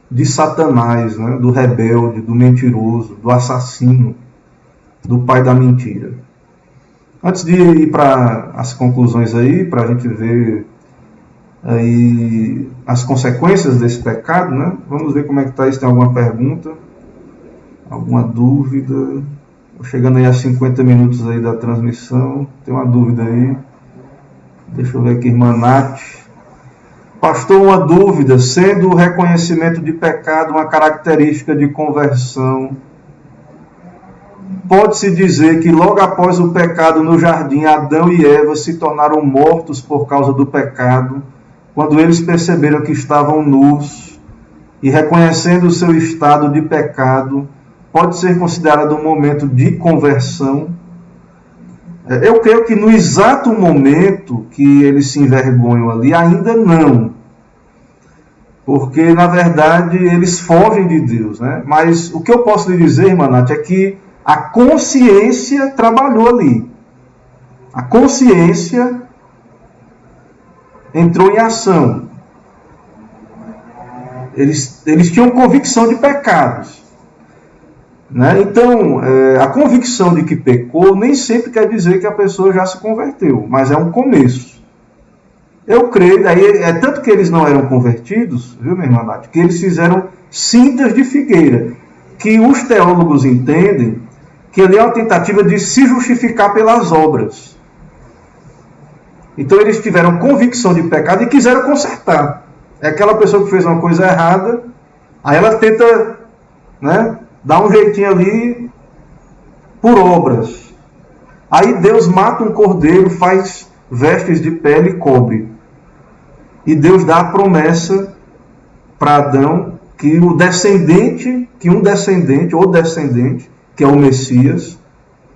de Satanás, né? Do rebelde, do mentiroso, do assassino, do pai da mentira. Antes de ir para as conclusões aí, para a gente ver aí as consequências desse pecado, né? Vamos ver como é que está isso. Tem alguma pergunta? Alguma dúvida? Chegando aí a 50 minutos aí da transmissão. Tem uma dúvida aí? Deixa eu ver aqui, irmã Nath. Pastor, uma dúvida. Sendo o reconhecimento de pecado uma característica de conversão, pode-se dizer que logo após o pecado no jardim, Adão e Eva se tornaram mortos por causa do pecado, quando eles perceberam que estavam nus e reconhecendo o seu estado de pecado, pode ser considerado um momento de conversão. Eu creio que no exato momento que eles se envergonham ali, ainda não. Porque, na verdade, eles fogem de Deus, né? Mas o que eu posso lhe dizer, irmã Nath, é que a consciência trabalhou ali. A consciência entrou em ação. Eles tinham convicção de pecados. Né? Então, a convicção de que pecou nem sempre quer dizer que a pessoa já se converteu, mas é um começo. Eu creio, é tanto que eles não eram convertidos, viu, minha irmã Nath, que eles fizeram cintas de figueira, que os teólogos entendem que ali é uma tentativa de se justificar pelas obras. Então eles tiveram convicção de pecado e quiseram consertar. É aquela pessoa que fez uma coisa errada, aí ela tenta, né, dar um jeitinho ali por obras. Aí Deus mata um cordeiro, faz vestes de pele e cobre. E Deus dá a promessa para Adão que um descendente, que é o Messias,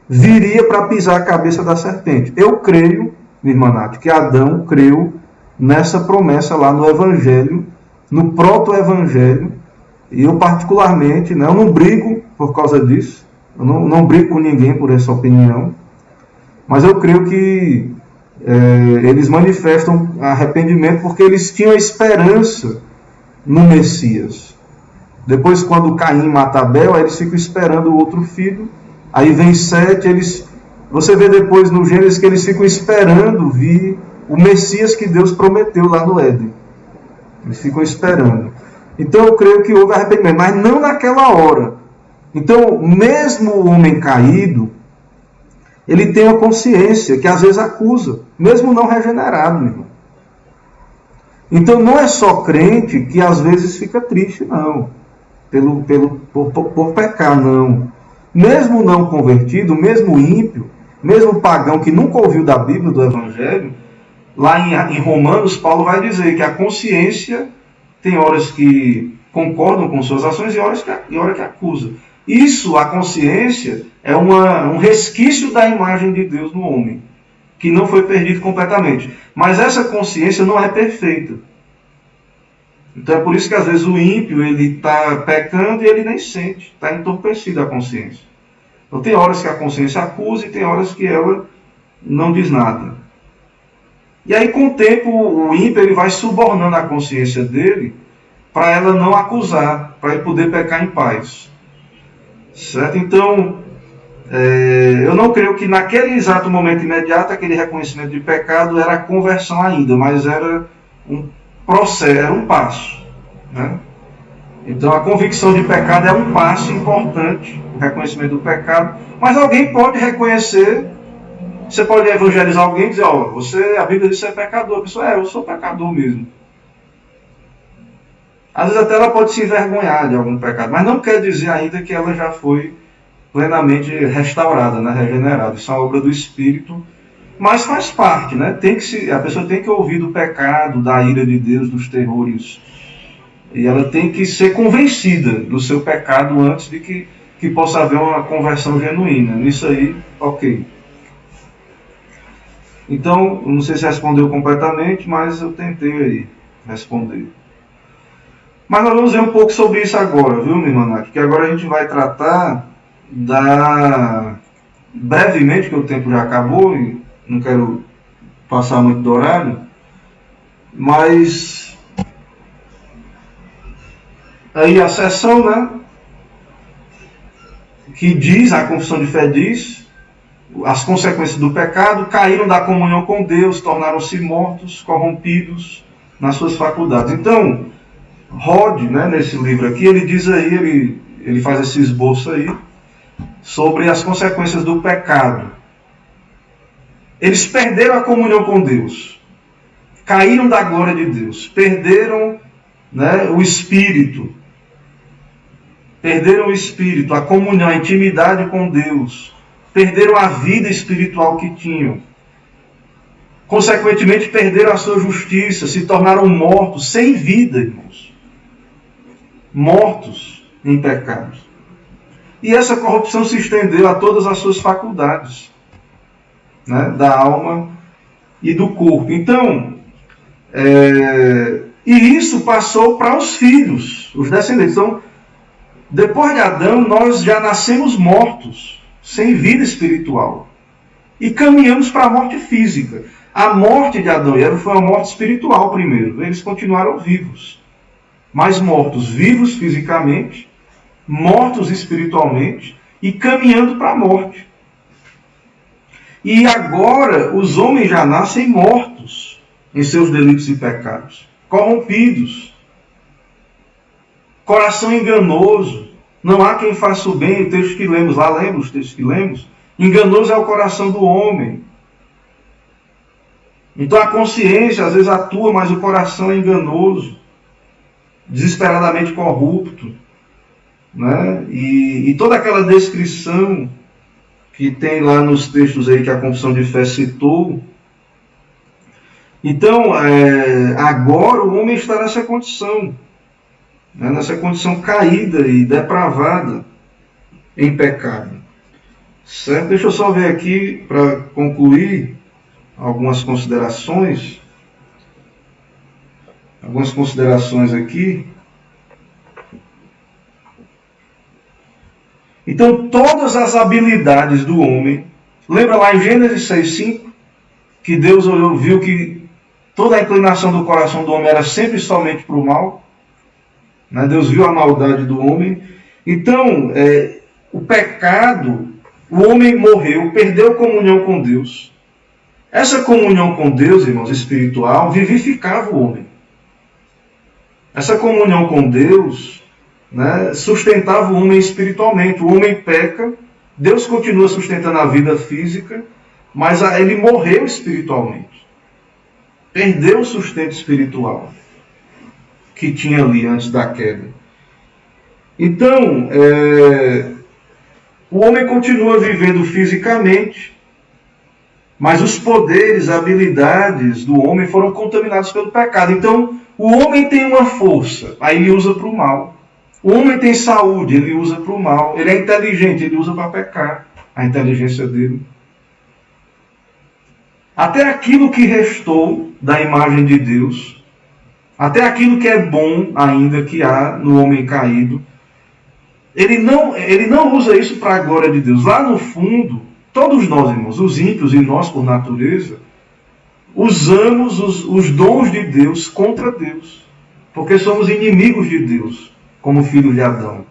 viria para pisar a cabeça da serpente. Eu creio, irmã Nath, que Adão creu nessa promessa lá no Evangelho, no proto-Evangelho, e eu particularmente, né, eu não brigo por causa disso, eu não brigo com ninguém por essa opinião, mas eu creio que eles manifestam arrependimento porque eles tinham a esperança no Messias. Depois, quando Caim mata Abel, aí eles ficam esperando o outro filho, aí vem Sete, você vê depois no Gênesis que eles ficam esperando vir o Messias que Deus prometeu lá no Éden. Eles ficam esperando. Então eu creio que houve arrependimento, mas não naquela hora. Então, mesmo o homem caído, ele tem uma consciência que às vezes acusa, mesmo não regenerado, meu irmão. Então não é só crente que às vezes fica triste, não. Por pecar, não. Mesmo não convertido, mesmo ímpio, mesmo pagão que nunca ouviu da Bíblia, do Evangelho, lá em Romanos, Paulo vai dizer que a consciência tem horas que concordam com suas ações e horas que acusa. Isso, a consciência, é um resquício da imagem de Deus no homem, que não foi perdido completamente. Mas essa consciência não é perfeita. Então é por isso que às vezes o ímpio está pecando e ele nem sente, está entorpecido a consciência. Então tem horas que a consciência acusa e tem horas que ela não diz nada. E aí com o tempo o ímpio ele vai subornando a consciência dele para ela não acusar, para ele poder pecar em paz. Certo? Então, eu não creio que naquele exato momento imediato aquele reconhecimento de pecado era a conversão ainda, mas era um processo, era um passo. Né? Então a convicção de pecado é um passo importante, o reconhecimento do pecado, mas alguém pode reconhecer, você pode evangelizar alguém e dizer, a Bíblia diz que você é pecador, a pessoa, eu sou pecador mesmo. Às vezes até ela pode se envergonhar de algum pecado, mas não quer dizer ainda que ela já foi plenamente restaurada, né, regenerada. Isso é uma obra do Espírito, mas faz parte, né? A pessoa tem que ouvir do pecado, da ira de Deus, dos terrores. E ela tem que ser convencida do seu pecado antes de que possa haver uma conversão genuína. Nisso aí, ok. Então, não sei se respondeu completamente, mas eu tentei aí responder. Mas nós vamos ver um pouco sobre isso agora, viu, minha irmã Nath? Que agora a gente vai tratar brevemente, que o tempo já acabou e não quero passar muito do horário, mas aí a seção, né, que diz, a confissão de fé diz, as consequências do pecado, caíram da comunhão com Deus, tornaram-se mortos, corrompidos nas suas faculdades. Então, Rod, né, nesse livro aqui, ele diz aí, ele faz esse esboço aí, sobre as consequências do pecado. Eles perderam a comunhão com Deus, caíram da glória de Deus, perderam, né, o Espírito, a comunhão, a intimidade com Deus, perderam a vida espiritual que tinham. Consequentemente, perderam a sua justiça, se tornaram mortos, sem vida, irmãos. Mortos em pecados. E essa corrupção se estendeu a todas as suas faculdades. né, da alma e do corpo. Então, e isso passou para os filhos, os descendentes. Então, depois de Adão, nós já nascemos mortos, sem vida espiritual. E caminhamos para a morte física. A morte de Adão e Eva foi uma morte espiritual primeiro. Eles continuaram vivos, mas mortos, vivos fisicamente, mortos espiritualmente e caminhando para a morte. E agora os homens já nascem mortos em seus delitos e pecados, corrompidos, coração enganoso. Não há quem faça o bem. O texto que lemos lá, lembra os textos que lemos? Enganoso é o coração do homem. Então a consciência às vezes atua, mas o coração é enganoso, desesperadamente corrupto, né? E toda aquela descrição que tem lá nos textos aí que a Confissão de Fé citou. Então, agora o homem está nessa condição, né? Nessa condição caída e depravada em pecado. Certo? Deixa eu só ver aqui, para concluir, algumas considerações. Algumas considerações aqui. Então, todas as habilidades do homem, lembra lá em Gênesis 6:5, que Deus olhou, viu que toda a inclinação do coração do homem era sempre somente para o mal, né? Deus viu a maldade do homem. Então, o pecado, o homem morreu, perdeu comunhão com Deus. Essa comunhão com Deus, irmãos, espiritual, vivificava o homem. Essa comunhão com Deus, né, sustentava o homem espiritualmente. O homem peca, Deus continua sustentando a vida física, mas ele morreu espiritualmente. Perdeu o sustento espiritual que tinha ali antes da queda. Então, o homem continua vivendo fisicamente, mas os poderes, habilidades do homem foram contaminados pelo pecado. Então, o homem tem uma força, aí ele usa para o mal. O homem tem saúde, ele usa para o mal. Ele é inteligente, ele usa para pecar, a inteligência dele. Até aquilo que restou da imagem de Deus, até aquilo que é bom ainda que há no homem caído, ele não usa isso para a glória de Deus. Lá no fundo, todos nós, irmãos, os ímpios e nós por natureza, usamos os dons de Deus contra Deus, porque somos inimigos de Deus, como filhos de Adão.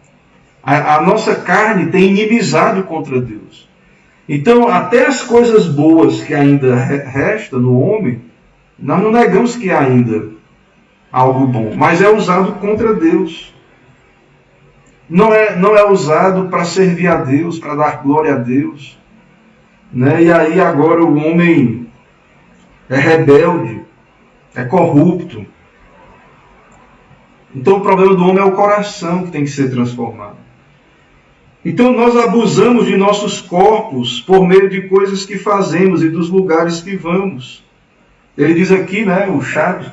A nossa carne tem inimizade contra Deus. Então, até as coisas boas que ainda restam no homem, nós não negamos que há ainda algo bom, mas é usado contra Deus. Não é usado para servir a Deus, para dar glória a Deus. Né? E aí agora o homem é rebelde, é corrupto. Então o problema do homem é o coração que tem que ser transformado. Então nós abusamos de nossos corpos por meio de coisas que fazemos e dos lugares que vamos. Ele diz aqui, né, o Chad,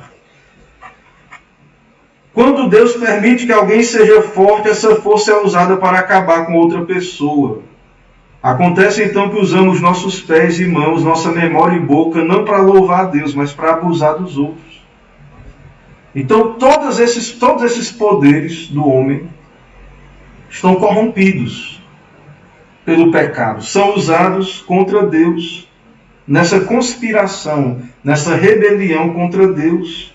quando Deus permite que alguém seja forte, essa força é usada para acabar com outra pessoa. Acontece então que usamos nossos pés e mãos, nossa memória e boca, não para louvar a Deus, mas para abusar dos outros. Então todos esses poderes do homem estão corrompidos pelo pecado. São usados contra Deus, nessa conspiração, nessa rebelião contra Deus.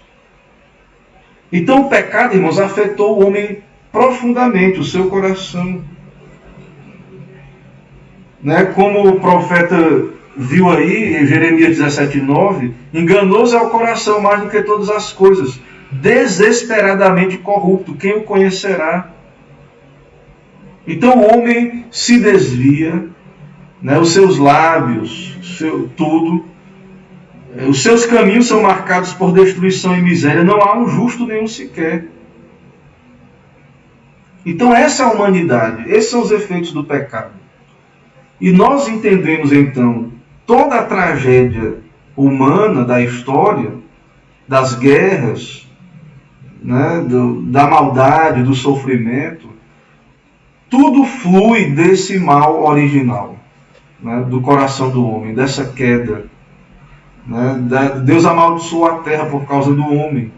Então o pecado, irmãos, afetou o homem profundamente, o seu coração. Né? Como o profeta viu aí, em Jeremias 17:9, enganoso é o coração mais do que todas as coisas, desesperadamente corrupto, quem o conhecerá? Então o homem se desvia, né? Os seus lábios, tudo, os seus caminhos são marcados por destruição e miséria, não há um justo nenhum sequer. Então essa é a humanidade, esses são os efeitos do pecado. E nós entendemos então toda a tragédia humana da história, das guerras, né, da maldade, do sofrimento, tudo flui desse mal original. né, do coração do homem, dessa queda. Né? Deus amaldiçoou a terra por causa do homem.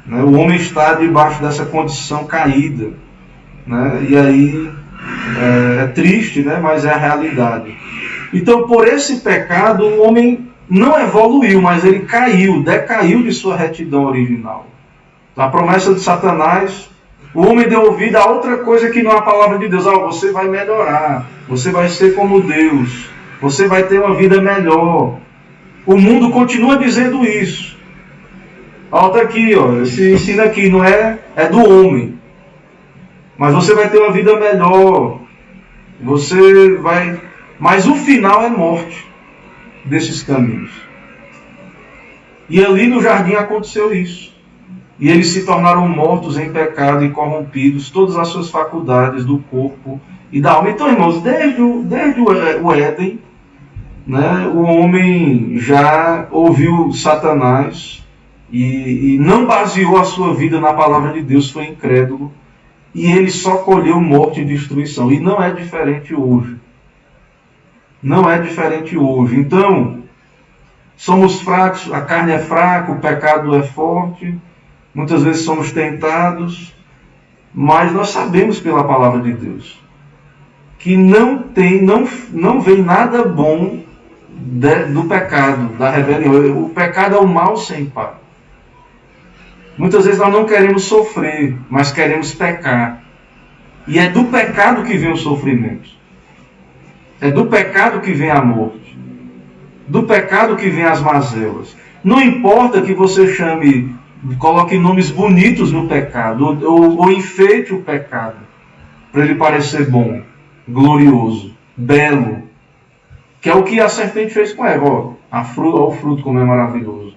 Né? O homem está debaixo dessa condição caída. Né? E aí é triste, né? Mas é a realidade. Então, por esse pecado, o homem não evoluiu, mas ele decaiu de sua retidão original. A promessa de Satanás, o homem deu ouvido a outra coisa que não é a palavra de Deus. Você vai melhorar, você vai ser como Deus, você vai ter uma vida melhor. O mundo continua dizendo isso. Está aqui, esse ensino aqui não é do homem. Mas você vai ter uma vida melhor. Você vai... Mas o final é morte desses caminhos. E ali no jardim aconteceu isso. E eles se tornaram mortos em pecado e corrompidos, todas as suas faculdades do corpo e da alma. Então, irmãos, desde o Éden, né, o homem já ouviu Satanás e não baseou a sua vida na palavra de Deus, foi incrédulo. E ele só colheu morte e destruição. E não é diferente hoje. Não é diferente hoje. Então, somos fracos, a carne é fraca, o pecado é forte. Muitas vezes somos tentados. Mas nós sabemos pela palavra de Deus que não vem nada bom do pecado, da rebelião. O pecado é o mal sem par. Muitas vezes nós não queremos sofrer, mas queremos pecar. E é do pecado que vem o sofrimento. É do pecado que vem a morte. Do pecado que vem as mazelas. Não importa que você coloque nomes bonitos no pecado, ou enfeite o pecado, para ele parecer bom, glorioso, belo. Que é o que a serpente fez com Eva. Olha o fruto como é maravilhoso.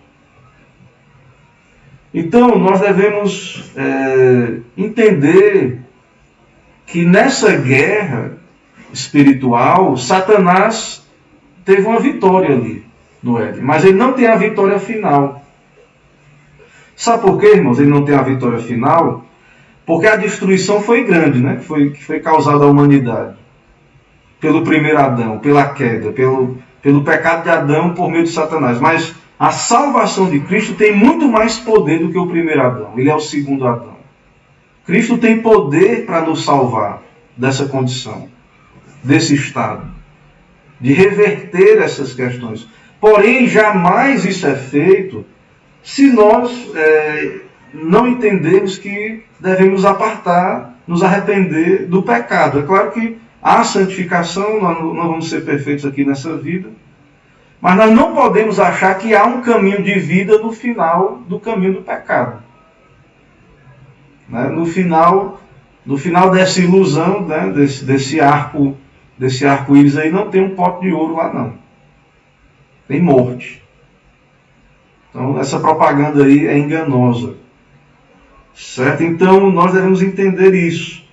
Então, nós devemos entender que nessa guerra espiritual, Satanás teve uma vitória ali no Éden, mas ele não tem a vitória final. Sabe por quê, irmãos? Ele não tem a vitória final? Porque a destruição foi grande, né? Que foi causada à humanidade. Pelo primeiro Adão, pela queda, pelo pecado de Adão por meio de Satanás. Mas a salvação de Cristo tem muito mais poder do que o primeiro Adão. Ele é o segundo Adão. Cristo tem poder para nos salvar dessa condição, desse estado, de reverter essas questões. Porém, jamais isso é feito se nós não entendermos que devemos nos arrepender do pecado. É claro que há santificação, nós não vamos ser perfeitos aqui nessa vida, mas nós não podemos achar que há um caminho de vida no final do caminho do pecado. Né? No final dessa ilusão, né? desse arco-íris aí, não tem um pote de ouro lá não. Tem morte. Então essa propaganda aí é enganosa. Certo? Então nós devemos entender isso.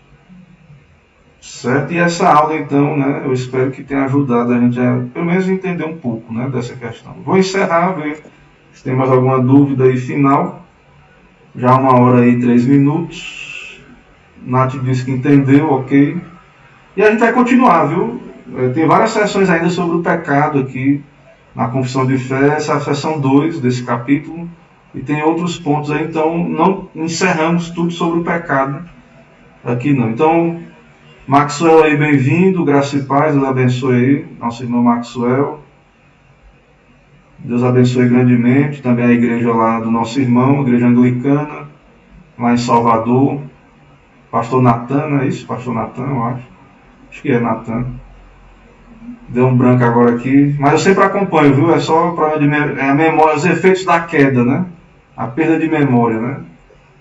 Certo? E essa aula, então, né, eu espero que tenha ajudado a gente a, pelo menos, entender um pouco, né, dessa questão. Vou encerrar, ver se tem mais alguma dúvida aí final. Já 1h e 3 minutos. Nath disse que entendeu, ok. E a gente vai continuar, viu? Tem várias sessões ainda sobre o pecado aqui na Confissão de Fé. Essa é a sessão 2 desse capítulo. E tem outros pontos aí, então não encerramos tudo sobre o pecado aqui não. Então, Maxwell aí, bem-vindo, graça e paz, Deus abençoe aí, nosso irmão Maxwell. Deus abençoe grandemente, também a igreja lá do nosso irmão, a igreja anglicana, lá em Salvador. Pastor Natan, é isso? Pastor Natan, eu acho. Acho que é Natan. Deu um branco agora aqui, mas eu sempre acompanho, viu? É só para a memória, os efeitos da queda, né? A perda de memória, né?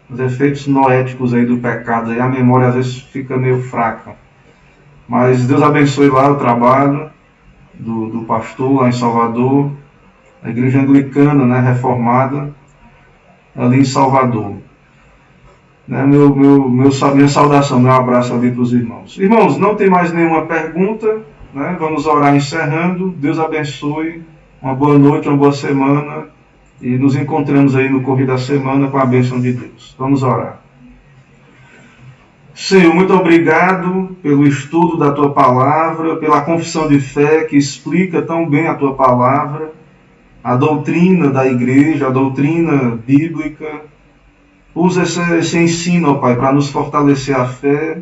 Os efeitos noéticos aí do pecado, aí a memória às vezes fica meio fraca. Mas Deus abençoe lá o trabalho do pastor lá em Salvador, a igreja anglicana, né, reformada, ali em Salvador. Né, minha saudação, meu abraço ali para os irmãos. Irmãos, não tem mais nenhuma pergunta, né? Vamos orar encerrando. Deus abençoe, uma boa noite, uma boa semana. E nos encontramos aí no correr da semana com a bênção de Deus. Vamos orar. Senhor, muito obrigado pelo estudo da Tua Palavra, pela confissão de fé que explica tão bem a Tua Palavra, a doutrina da Igreja, a doutrina bíblica. Usa esse ensino, ó Pai, para nos fortalecer a fé,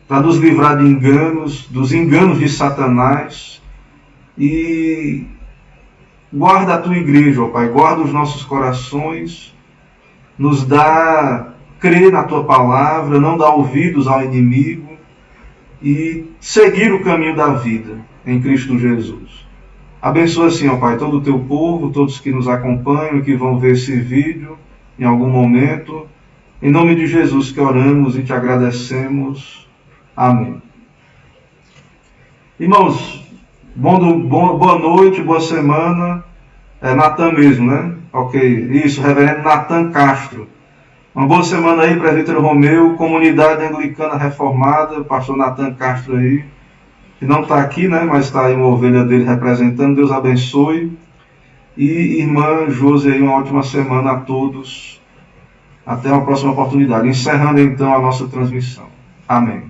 para nos livrar de enganos, dos enganos de Satanás. E guarda a Tua Igreja, ó Pai, guarda os nossos corações, nos dá crer na Tua Palavra, não dá ouvidos ao inimigo e seguir o caminho da vida em Cristo Jesus. Abençoa assim, ó Pai, todo o Teu povo, todos que nos acompanham e que vão ver esse vídeo em algum momento. Em nome de Jesus que oramos e te agradecemos. Amém. Irmãos, boa noite, boa semana. É Natan mesmo, né? Ok, isso, reverendo Natan Castro. Uma boa semana aí, presbítero Romeu, comunidade anglicana reformada, pastor Natan Castro aí, que não está aqui, né, mas está aí uma ovelha dele representando, Deus abençoe. E irmã Josi aí, uma ótima semana a todos. Até uma próxima oportunidade. Encerrando então a nossa transmissão. Amém.